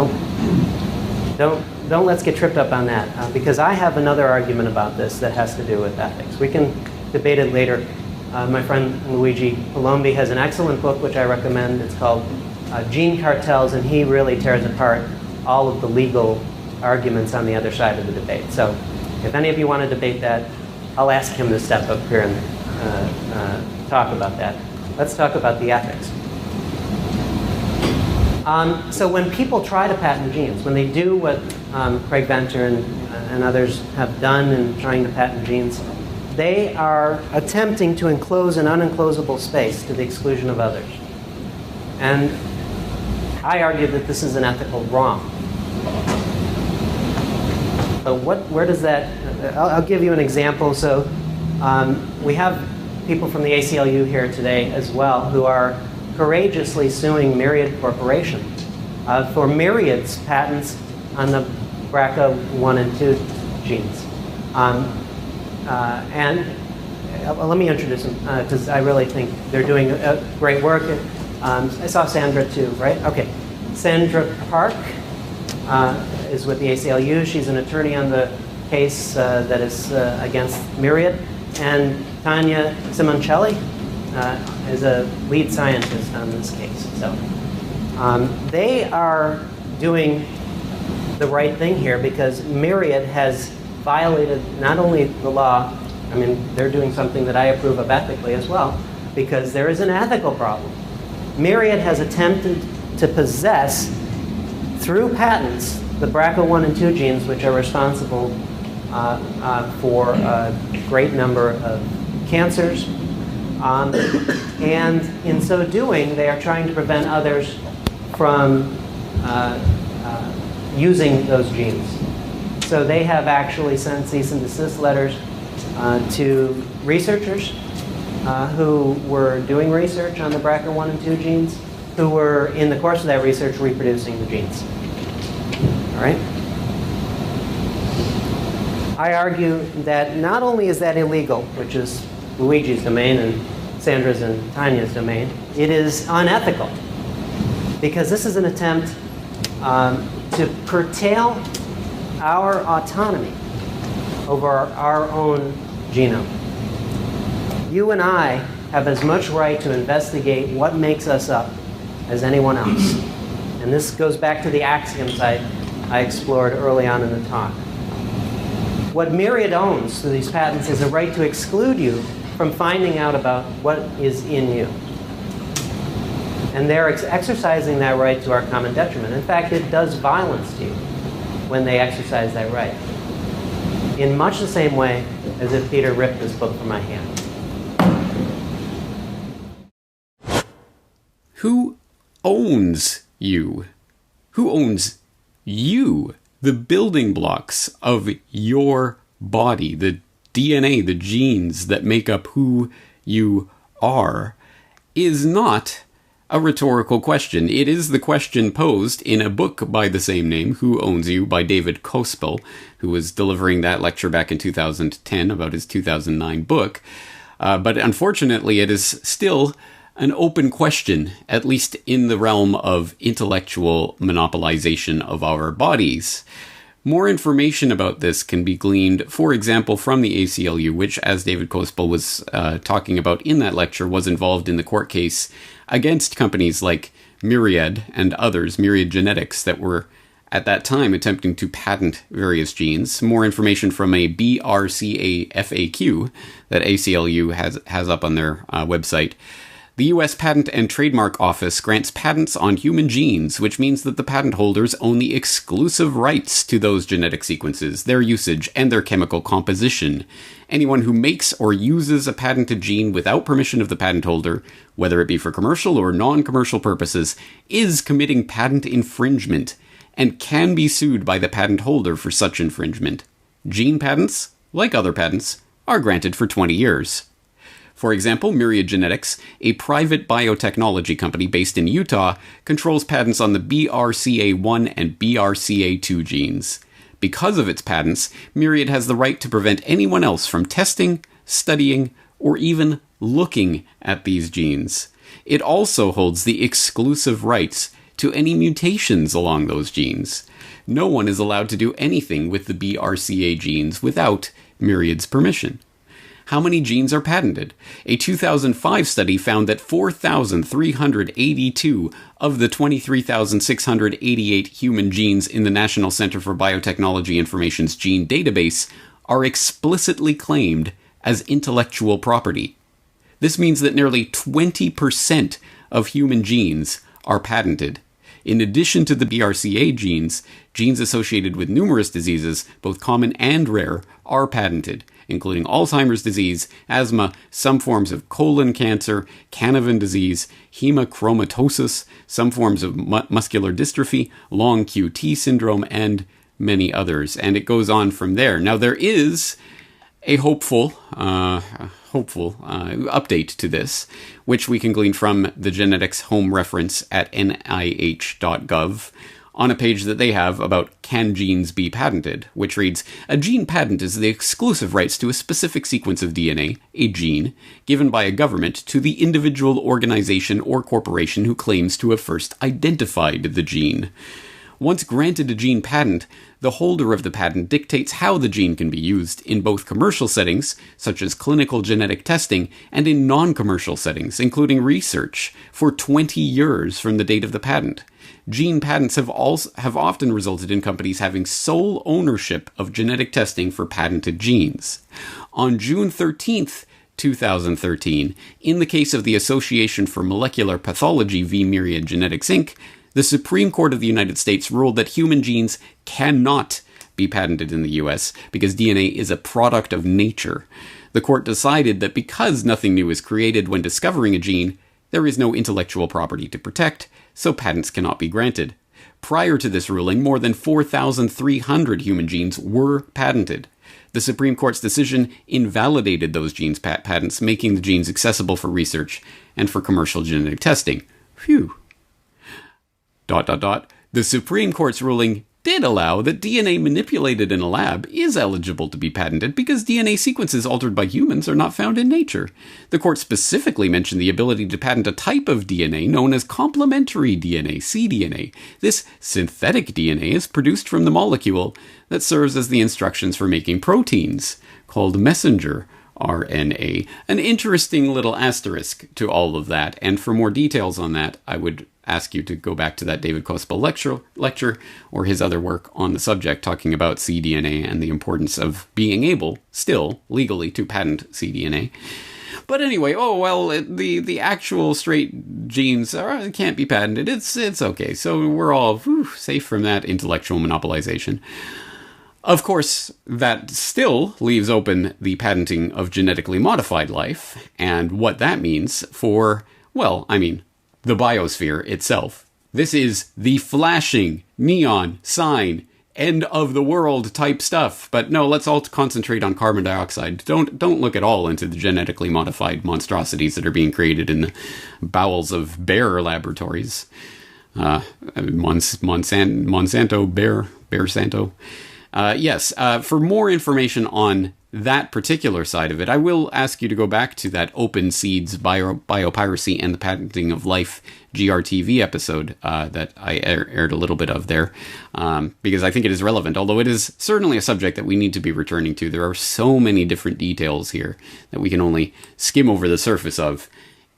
don't let's get tripped up on that, because I have another argument about this that has to do with ethics. We can debate it later. My friend Luigi Palombi has an excellent book which I recommend. It's called Gene Cartels, and he really tears apart all of the legal arguments on the other side of the debate. So if any of you want to debate that, I'll ask him to step up here and talk about that. Let's talk about the ethics. So when people try to patent genes, when they do what Craig Venter and others have done in trying to patent genes, they are attempting to enclose an unenclosable space to the exclusion of others. And I argue that this is an ethical wrong. So where does that, I'll give you an example. So we have people from the ACLU here today as well who are courageously suing Myriad Corporation for Myriad's patents on the BRCA1 and 2 genes. And let me introduce them, because I really think they're doing great work. I saw Sandra too, right? Okay. Sandra Park is with the ACLU. She's an attorney on the case that is against Myriad. And Tanya Simoncelli is a lead scientist on this case. So they are doing the right thing here because Myriad has violated not only the law, I mean, they're doing something that I approve of ethically as well, because there is an ethical problem. Myriad has attempted to possess, through patents, the BRCA1 and 2 genes, which are responsible for a great number of cancers. And in so doing, they are trying to prevent others from using those genes. So they have actually sent cease and desist letters to researchers who were doing research on the BRCA1 and 2 genes, who were, in the course of that research, reproducing the genes. All right? I argue that not only is that illegal, which is Luigi's domain and Sandra's and Tanya's domain, it is unethical, because this is an attempt to curtail our autonomy over our own genome. You and I have as much right to investigate what makes us up as anyone else. And this goes back to the axioms I explored early on in the talk. What Myriad owns through these patents is a right to exclude you from finding out about what is in you. And they're exercising that right to our common detriment. In fact, it does violence to you when they exercise that right, in much the same way as if Peter ripped this book from my hand. Who owns you? Who owns you? The building blocks of your body, the DNA, the genes that make up who you are, is not a rhetorical question. It is the question posed in a book by the same name, Who Owns You, by David Cospel, who was delivering that lecture back in 2010 about his 2009 book. But unfortunately, it is still an open question, at least in the realm of intellectual monopolization of our bodies. More information about this can be gleaned, for example, from the ACLU, which, as David Cospel was talking about in that lecture, was involved in the court case against companies like Myriad and others, Myriad Genetics, that were at that time attempting to patent various genes. More information from a BRCA FAQ that ACLU has up on their website. The U.S. Patent and Trademark Office grants patents on human genes, which means that the patent holders own the exclusive rights to those genetic sequences, their usage, and their chemical composition. Anyone who makes or uses a patented gene without permission of the patent holder, whether it be for commercial or non-commercial purposes, is committing patent infringement and can be sued by the patent holder for such infringement. Gene patents, like other patents, are granted for 20 years. For example, Myriad Genetics, a private biotechnology company based in Utah, controls patents on the BRCA1 and BRCA2 genes. Because of its patents, Myriad has the right to prevent anyone else from testing, studying, or even looking at these genes. It also holds the exclusive rights to any mutations along those genes. No one is allowed to do anything with the BRCA genes without Myriad's permission. How many genes are patented? A 2005 study found that 4,382 of the 23,688 human genes in the National Center for Biotechnology Information's gene database are explicitly claimed as intellectual property. This means that nearly 20% of human genes are patented. In addition to the BRCA genes, genes associated with numerous diseases, both common and rare, are patented, including Alzheimer's disease, asthma, some forms of colon cancer, Canavan disease, hemochromatosis, some forms of muscular dystrophy, long QT syndrome, and many others. And it goes on from there. Now, there is a hopeful update to this, which we can glean from the genetics home reference at nih.gov, on a page that they have about can genes be patented, which reads, a gene patent is the exclusive rights to a specific sequence of DNA, a gene, given by a government to the individual organization or corporation who claims to have first identified the gene. Once granted a gene patent, the holder of the patent dictates how the gene can be used in both commercial settings, such as clinical genetic testing, and in non-commercial settings, including research, for 20 years from the date of the patent. Gene patents have often resulted in companies having sole ownership of genetic testing for patented genes. On June 13th, 2013, in the case of the Association for Molecular Pathology v. Myriad Genetics, Inc., the Supreme Court of the United States ruled that human genes cannot be patented in the U.S. because DNA is a product of nature. The court decided that because nothing new is created when discovering a gene, there is no intellectual property to protect, so patents cannot be granted. Prior to this ruling, more than 4,300 human genes were patented. The Supreme Court's decision invalidated those genes' patents, making the genes accessible for research and for commercial genetic testing. Phew. ... The Supreme Court's ruling did allow that DNA manipulated in a lab is eligible to be patented because DNA sequences altered by humans are not found in nature. The court specifically mentioned the ability to patent a type of DNA known as complementary DNA, cDNA. This synthetic DNA is produced from the molecule that serves as the instructions for making proteins, called messenger RNA. An interesting little asterisk to all of that, and for more details on that, I would ask you to go back to that David Kospel lecture or his other work on the subject talking about cDNA and the importance of being able, still, legally, to patent cDNA. But anyway, the actual straight genes can't be patented. It's okay. So we're all safe from that intellectual monopolization. Of course, that still leaves open the patenting of genetically modified life and what that means for, the biosphere itself. This is the flashing neon sign, end of the world type stuff. But no, let's all concentrate on carbon dioxide. Don't look at all into the genetically modified monstrosities that are being created in the bowels of bear laboratories. Monsanto, Bear Santo. Yes, for more information on that particular side of it, I will ask you to go back to that Open Seeds, Biopiracy, and the Patenting of Life GRTV episode that I aired a little bit of there, because I think it is relevant, although it is certainly a subject that we need to be returning to. There are so many different details here that we can only skim over the surface of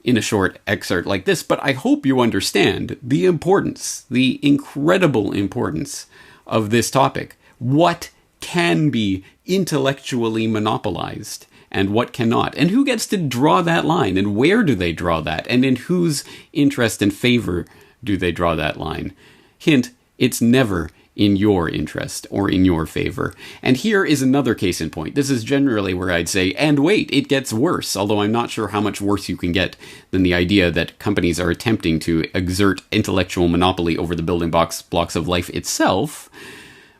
in a short excerpt like this, but I hope you understand the importance, the incredible importance of this topic. What can be intellectually monopolized and what cannot, and who gets to draw that line, and where do they draw that, and in whose interest and favor do they draw that line? Hint, it's never in your interest or in your favor. And here is another case in point. This is generally where I'd say, and wait, it gets worse, although I'm not sure how much worse you can get than the idea that companies are attempting to exert intellectual monopoly over the building blocks of life itself.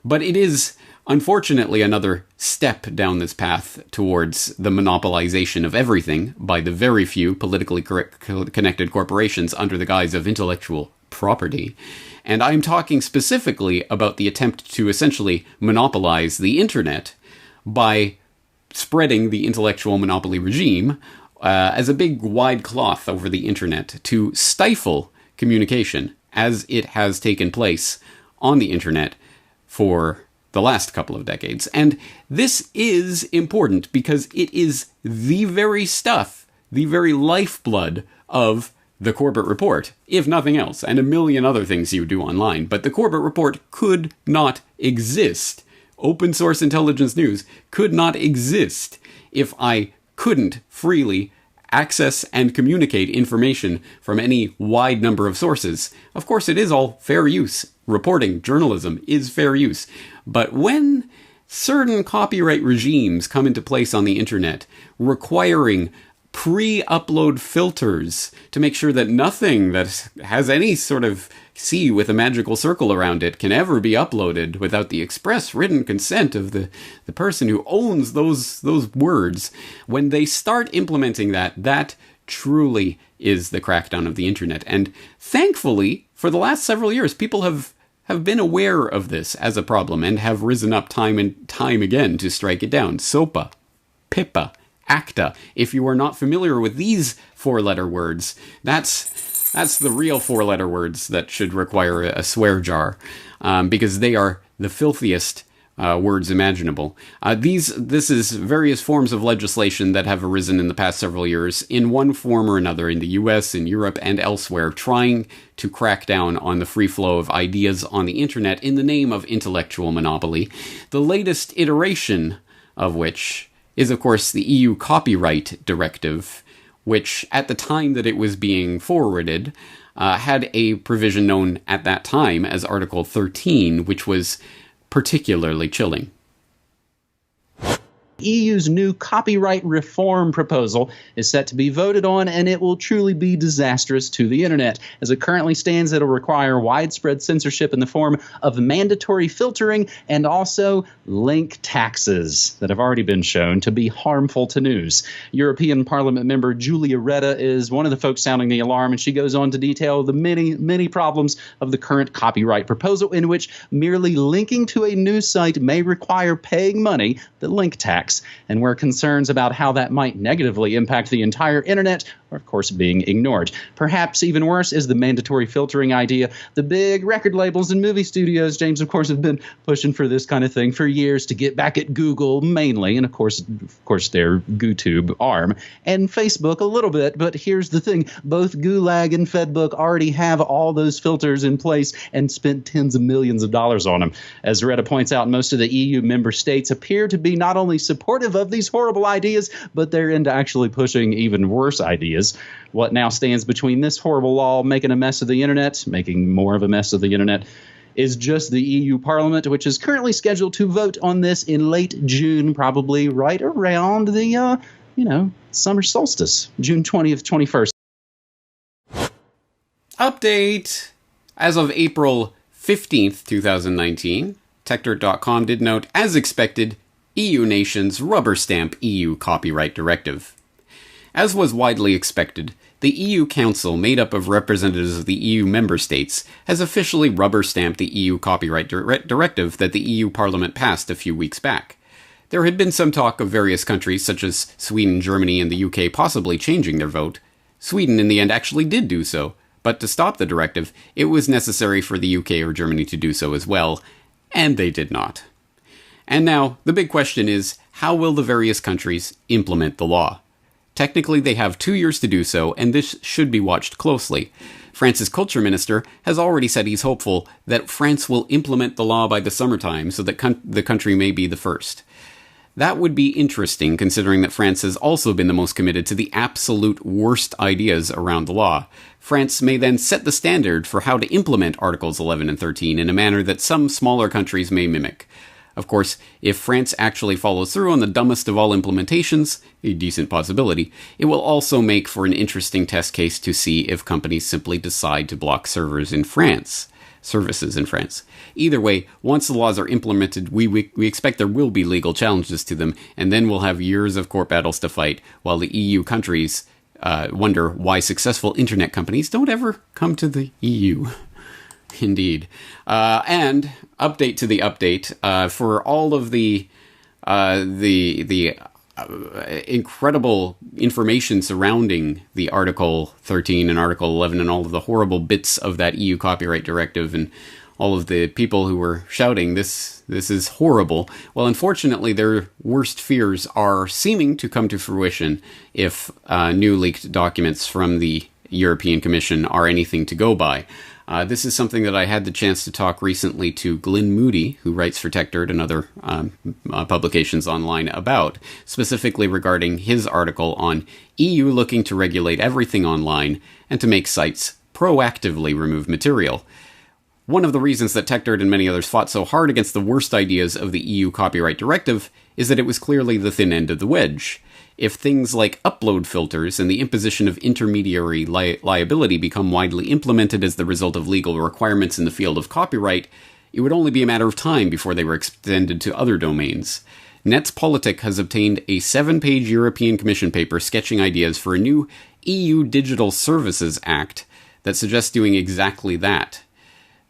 But it is, unfortunately, another step down this path towards the monopolization of everything by the very few politically connected corporations under the guise of intellectual property. And I'm talking specifically about the attempt to essentially monopolize the internet by spreading the intellectual monopoly regime as a big wide cloth over the internet to stifle communication as it has taken place on the internet for the last couple of decades. And this is important because it is the very stuff, the very lifeblood of the Corbett Report, if nothing else, and a million other things you do online. But the Corbett Report could not exist. Open source intelligence news could not exist if I couldn't freely access and communicate information from any wide number of sources. Of course, it is all fair use. Reporting, journalism is fair use. But when certain copyright regimes come into place on the internet, requiring pre-upload filters to make sure that nothing that has any sort of C with a magical circle around it can ever be uploaded without the express written consent of the person who owns those words. When they start implementing that truly is the crackdown of the internet. And thankfully, for the last several years, people have been aware of this as a problem and have risen up time and time again to strike it down. SOPA, PIPA, ACTA. If you are not familiar with these four-letter words, that's the real four-letter words that should require a swear jar, because they are the filthiest words imaginable. This is various forms of legislation that have arisen in the past several years in one form or another in the US, in Europe, and elsewhere, trying to crack down on the free flow of ideas on the internet in the name of intellectual monopoly. The latest iteration of which is, of course, the EU Copyright Directive, which, at the time that it was being forwarded, had a provision known at that time as Article 13, which was particularly chilling. EU's new copyright reform proposal is set to be voted on, and it will truly be disastrous to the internet. As it currently stands, it'll require widespread censorship in the form of mandatory filtering and also link taxes that have already been shown to be harmful to news. European Parliament member Julia Reda is one of the folks sounding the alarm, and she goes on to detail the many, many problems of the current copyright proposal, in which merely linking to a news site may require paying money, the link tax, and where concerns about how that might negatively impact the entire internet are, of course, being ignored. Perhaps even worse is the mandatory filtering idea. The big record labels and movie studios, James, of course, have been pushing for this kind of thing for years to get back at Google mainly, and of course their GooTube arm, and Facebook a little bit. But here's the thing. Both Gulag and Fedbook already have all those filters in place and spent tens of millions of dollars on them. As Retta points out, most of the EU member states appear to be not only supportive of these horrible ideas, but they're into actually pushing even worse ideas. What now stands between this horrible law making a mess of the internet, making more of a mess of the internet, is just the EU Parliament, which is currently scheduled to vote on this in late June, probably right around the, summer solstice, June 20th, 21st. Update! As of April 15th, 2019, TechDirt.com did note, as expected, EU nations rubber stamp EU copyright directive. As was widely expected, the EU Council, made up of representatives of the EU member states, has officially rubber stamped the EU copyright directive that the EU Parliament passed a few weeks back. There had been some talk of various countries, such as Sweden, Germany, and the UK, possibly changing their vote. Sweden, in the end, actually did do so, but to stop the directive, it was necessary for the UK or Germany to do so as well, and they did not. And now, the big question is, how will the various countries implement the law? Technically, they have 2 years to do so, and this should be watched closely. France's culture minister has already said he's hopeful that France will implement the law by the summertime so that the country may be the first. That would be interesting, considering that France has also been the most committed to the absolute worst ideas around the law. France may then set the standard for how to implement Articles 11 and 13 in a manner that some smaller countries may mimic. Of course, if France actually follows through on the dumbest of all implementations, a decent possibility, it will also make for an interesting test case to see if companies simply decide to block services in France. Either way, once the laws are implemented, we expect there will be legal challenges to them, and then we'll have years of court battles to fight, while the EU countries wonder why successful internet companies don't ever come to the EU. Indeed. And update to the update, for all of the incredible information surrounding the Article 13 and Article 11 and all of the horrible bits of that EU copyright directive and all of the people who were shouting, this is horrible. Well, unfortunately, their worst fears are seeming to come to fruition if new leaked documents from the European Commission are anything to go by. This is something that I had the chance to talk recently to Glyn Moody, who writes for TechDirt and other publications online about, specifically regarding his article on EU looking to regulate everything online and to make sites proactively remove material. One of the reasons that TechDirt and many others fought so hard against the worst ideas of the EU copyright directive is that it was clearly the thin end of the wedge. If things like upload filters and the imposition of intermediary liability become widely implemented as the result of legal requirements in the field of copyright, it would only be a matter of time before they were extended to other domains. Netzpolitik has obtained a 7-page European Commission paper sketching ideas for a new EU Digital Services Act that suggests doing exactly that.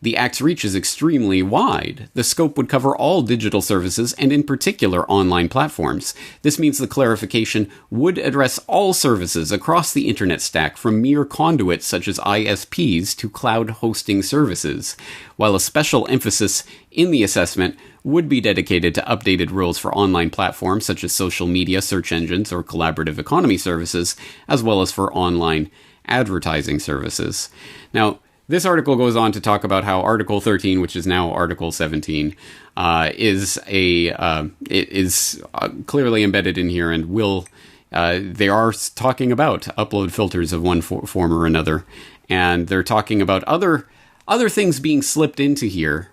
The Act's reach is extremely wide. The scope would cover all digital services and in particular online platforms. This means the clarification would address all services across the internet stack from mere conduits such as ISPs to cloud hosting services, while a special emphasis in the assessment would be dedicated to updated rules for online platforms such as social media, search engines, or collaborative economy services, as well as for online advertising services. Now, this article goes on to talk about how Article 13, which is now Article 17, is clearly embedded in here, and they are talking about upload filters of one form or another, and they're talking about other things being slipped into here.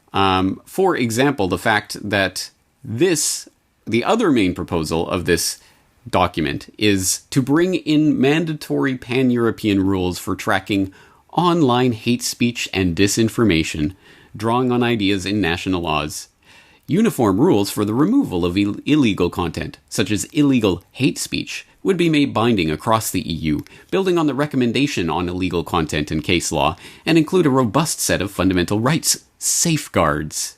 For example, the fact that the other main proposal of this document is to bring in mandatory pan-European rules for tracking online hate speech and disinformation, drawing on ideas in national laws. Uniform rules for the removal of illegal content, such as illegal hate speech, would be made binding across the EU, building on the recommendation on illegal content and case law, and include a robust set of fundamental rights safeguards.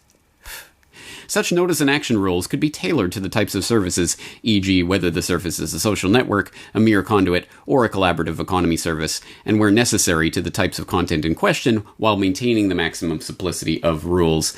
Such notice and action rules could be tailored to the types of services, e.g. whether the service is a social network, a mere conduit, or a collaborative economy service, and where necessary to the types of content in question, while maintaining the maximum simplicity of rules.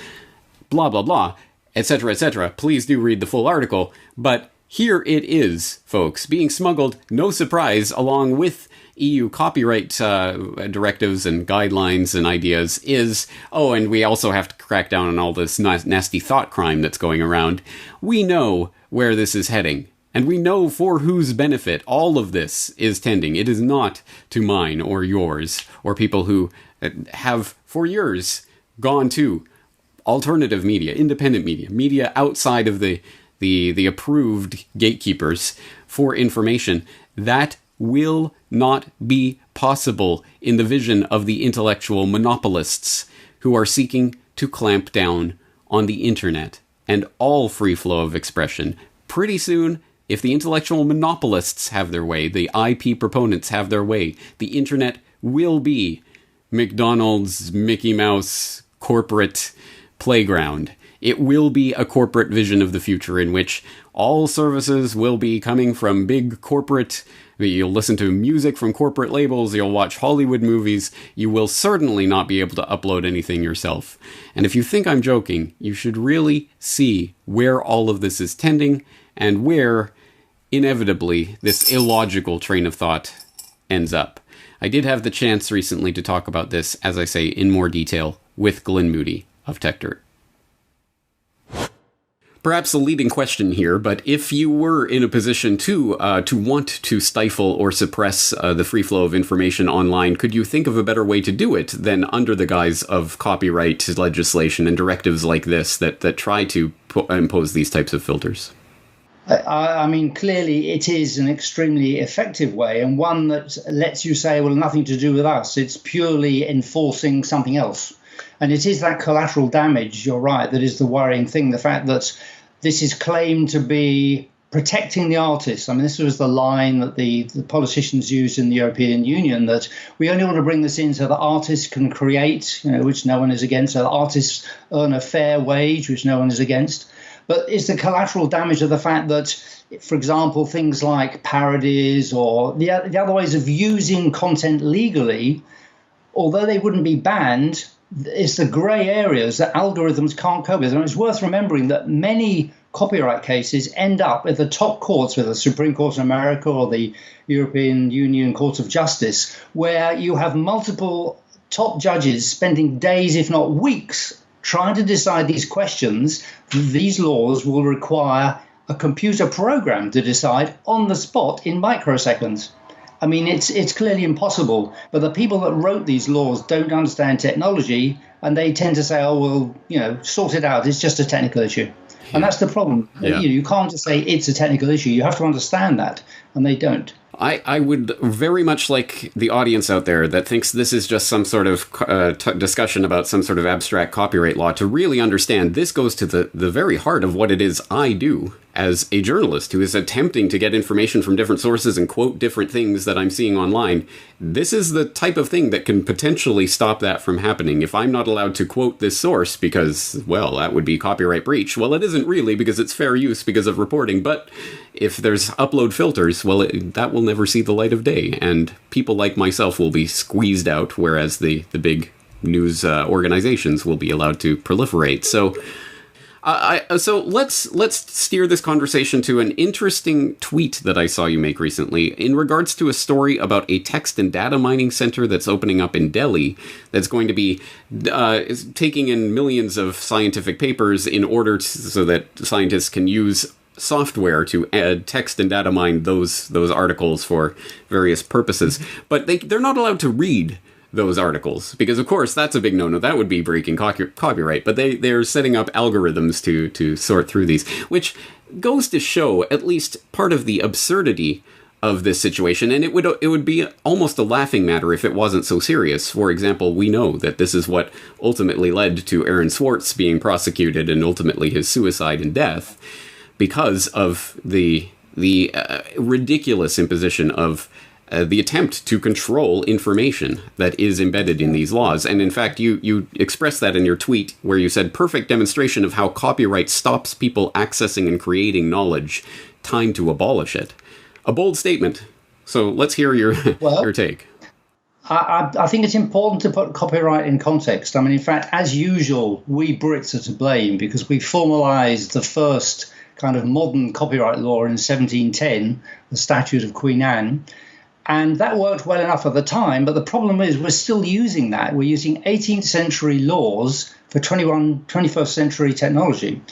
Blah, blah, blah, etc., etc. Please do read the full article, but here it is, folks, being smuggled, no surprise, along with EU copyright directives and guidelines and ideas is, and we also have to crack down on all this nasty thought crime that's going around. We know where this is heading, and we know for whose benefit all of this is tending. It is not to mine or yours, or people who have for years gone to alternative media, independent media outside of the approved gatekeepers for information. That will not be possible in the vision of the intellectual monopolists who are seeking to clamp down on the internet and all free flow of expression. Pretty soon, if the intellectual monopolists have their way, the IP proponents have their way, the internet will be McDonald's, Mickey Mouse, corporate playground. It will be a corporate vision of the future in which all services will be coming from big corporate. You'll listen to music from corporate labels, you'll watch Hollywood movies, you will certainly not be able to upload anything yourself. And if you think I'm joking, you should really see where all of this is tending and where inevitably this illogical train of thought ends up. I did have the chance recently to talk about this, as I say, in more detail with Glenn Moody of TechDirt. Perhaps a leading question here, but if you were in a position to want to stifle or suppress the free flow of information online, could you think of a better way to do it than under the guise of copyright legislation and directives like this that try to impose these types of filters? I mean, clearly it is an extremely effective way, and one that lets you say, well, nothing to do with us. It's purely enforcing something else. And it is that collateral damage, you're right, that is the worrying thing. The fact that this is claimed to be protecting the artists. I mean, this was the line that the politicians used in the European Union, that we only want to bring this in so that artists can create, which no one is against, so that artists earn a fair wage, which no one is against. But it's the collateral damage of the fact that, for example, things like parodies or the other ways of using content legally, although they wouldn't be banned, it's the grey areas that algorithms can't cope with. And it's worth remembering that many copyright cases end up at the top courts, with the Supreme Court in America or the European Union Court of Justice, where you have multiple top judges spending days, if not weeks, trying to decide these questions. These laws will require a computer program to decide on the spot in microseconds. I mean, it's clearly impossible, but the people that wrote these laws don't understand technology, and they tend to say, oh, well, sort it out. It's just a technical issue. And that's the problem. Yeah. You can't just say it's a technical issue. You have to understand that, and they don't. I would very much like the audience out there that thinks this is just some sort of discussion about some sort of abstract copyright law to really understand this goes to the very heart of what it is I do as a journalist who is attempting to get information from different sources and quote different things that I'm seeing online. This is the type of thing that can potentially stop that from happening. If I'm not allowed to quote this source because, well, that would be copyright breach. Well, it isn't really, because it's fair use because of reporting. But if there's upload filters, well, that will never see the light of day. And people like myself will be squeezed out, whereas the big news organizations will be allowed to proliferate. So so let's steer this conversation to an interesting tweet that I saw you make recently in regards to a story about a text and data mining center that's opening up in Delhi that's going to be taking in millions of scientific papers in order so that scientists can use software to add text and data mine those articles for various purposes. But they're not allowed to read those articles, because of course that's a big no-no. That would be breaking copyright. But they're setting up algorithms to sort through these, which goes to show at least part of the absurdity of this situation. And it would be almost a laughing matter if it wasn't so serious. For example, we know that this is what ultimately led to Aaron Swartz being prosecuted and ultimately his suicide and death, because of the ridiculous imposition of the attempt to control information that is embedded in these laws. And in fact, you expressed that in your tweet where you said, perfect demonstration of how copyright stops people accessing and creating knowledge. Time to abolish it. A bold statement. So let's hear your take. I think it's important to put copyright in context. I mean, in fact, as usual, we Brits are to blame because we formalised the first kind of modern copyright law in 1710, the Statute of Queen Anne. And that worked well enough at the time, but the problem is we're still using that. We're using 18th century laws for 21st century technology.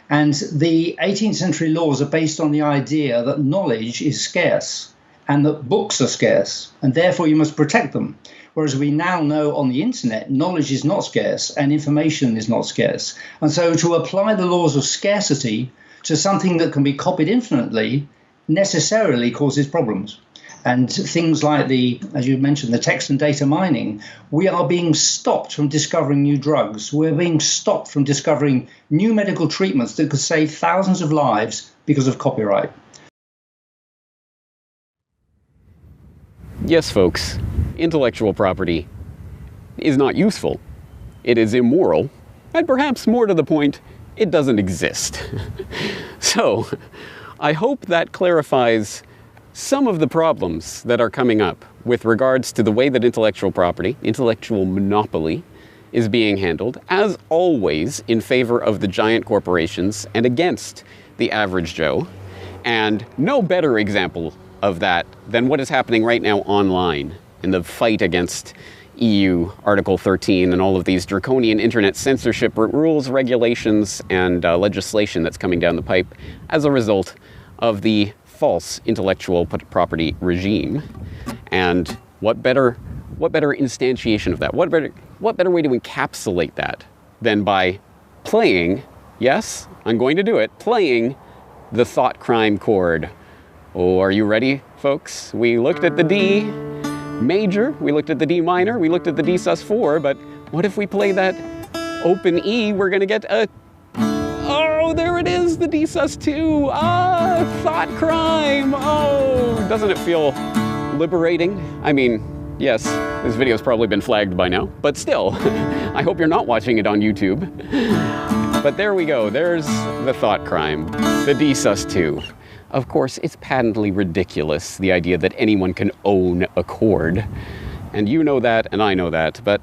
And the 18th century laws are based on the idea that knowledge is scarce and that books are scarce, and therefore you must protect them. Whereas we now know on the internet, knowledge is not scarce and information is not scarce. And so to apply the laws of scarcity to something that can be copied infinitely necessarily causes problems. And things like as you mentioned, the text and data mining, we are being stopped from discovering new drugs. We're being stopped from discovering new medical treatments that could save thousands of lives because of copyright. Yes, folks, intellectual property is not useful. It is immoral, and perhaps more to the point, it doesn't exist. So, I hope that clarifies some of the problems that are coming up with regards to the way that intellectual property, intellectual monopoly, is being handled, as always, in favor of the giant corporations and against the average Joe. And no better example of that than what is happening right now online in the fight against EU Article 13 and all of these draconian internet censorship rules, regulations, and legislation that's coming down the pipe as a result of the false intellectual property regime. And what better instantiation of that? What better way to encapsulate that than by playing, yes, I'm going to do it, playing the thought crime chord. Oh, are you ready, folks? We looked at the D major, we looked at the D minor, we looked at the D sus4, but what if we play that open E? We're gonna get a, oh, there it is, the D sus2. Ah, thought crime. Oh, doesn't it feel liberating? I mean, yes, this video's probably been flagged by now, but still, I hope you're not watching it on YouTube. But there we go, there's the thought crime, the D sus2. Of course, it's patently ridiculous, the idea that anyone can own a chord. And you know that, and I know that, but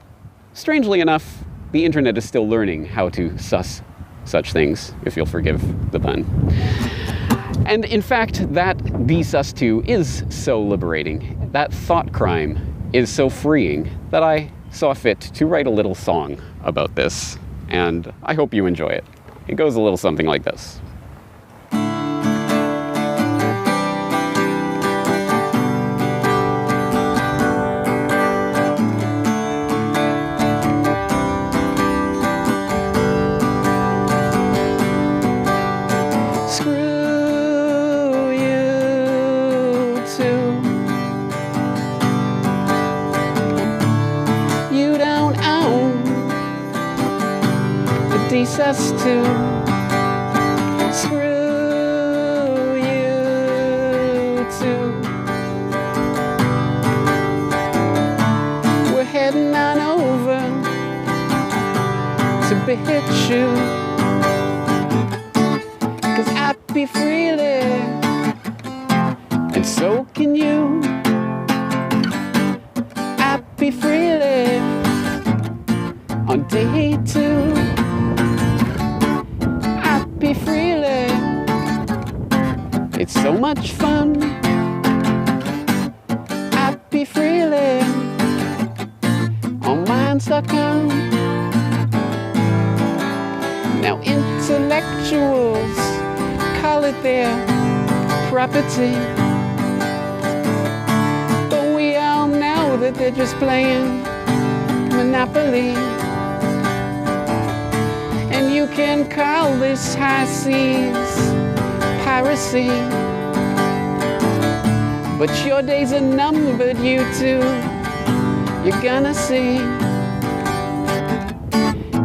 strangely enough, the internet is still learning how to suss such things, if you'll forgive the pun. And in fact, that D sus2 is so liberating, that thought crime is so freeing, that I saw fit to write a little song about this. And I hope you enjoy it. It goes a little something like this. D sus2. Screw you too. We're heading on over to Bi-it-Shute, 'cause I be freely, and so can you. I be freely on DTube. Freely, it's so much fun. Happy freely on minds.com. Now intellectuals call it their property, but we all know that they're just playing Monopoly. You can call this high seas piracy, but your days are numbered, you too. You're gonna see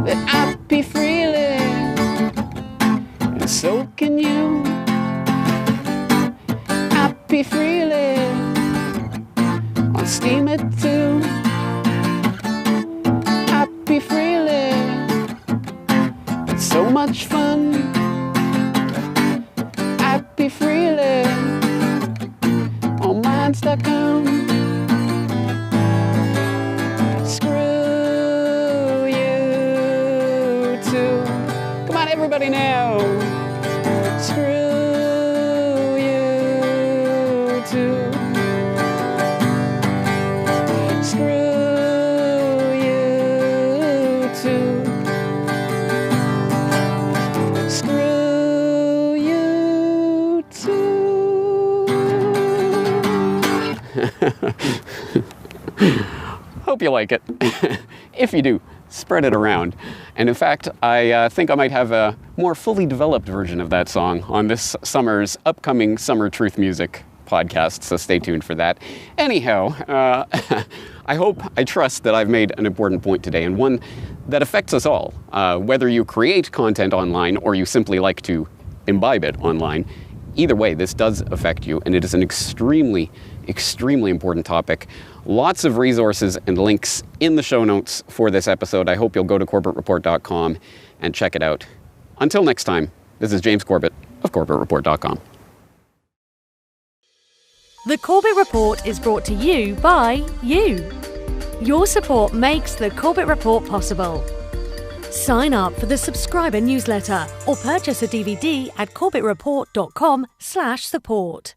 that I be freely, and so can you. I be freely on Steam it too. I be freely, so much fun. I be freely on minds.com. Screw you too. Come on, everybody now. Screw you too. Screw you too. Screw you too. Hope you like it. If you do, spread it around. And in fact, I think I might have a more fully developed version of that song on this summer's upcoming Summer Truth Music podcast, so stay tuned for that. Anyhow, I trust that I've made an important point today, and one that affects us all. Whether you create content online or you simply like to imbibe it online, either way, this does affect you, and it is an extremely, extremely important topic. Lots of resources and links in the show notes for this episode. I hope you'll go to CorbettReport.com and check it out. Until next time, this is James Corbett of CorbettReport.com. The Corbett Report is brought to you by you. Your support makes the Corbett Report possible. Sign up for the subscriber newsletter or purchase a DVD at corbettreport.com/support.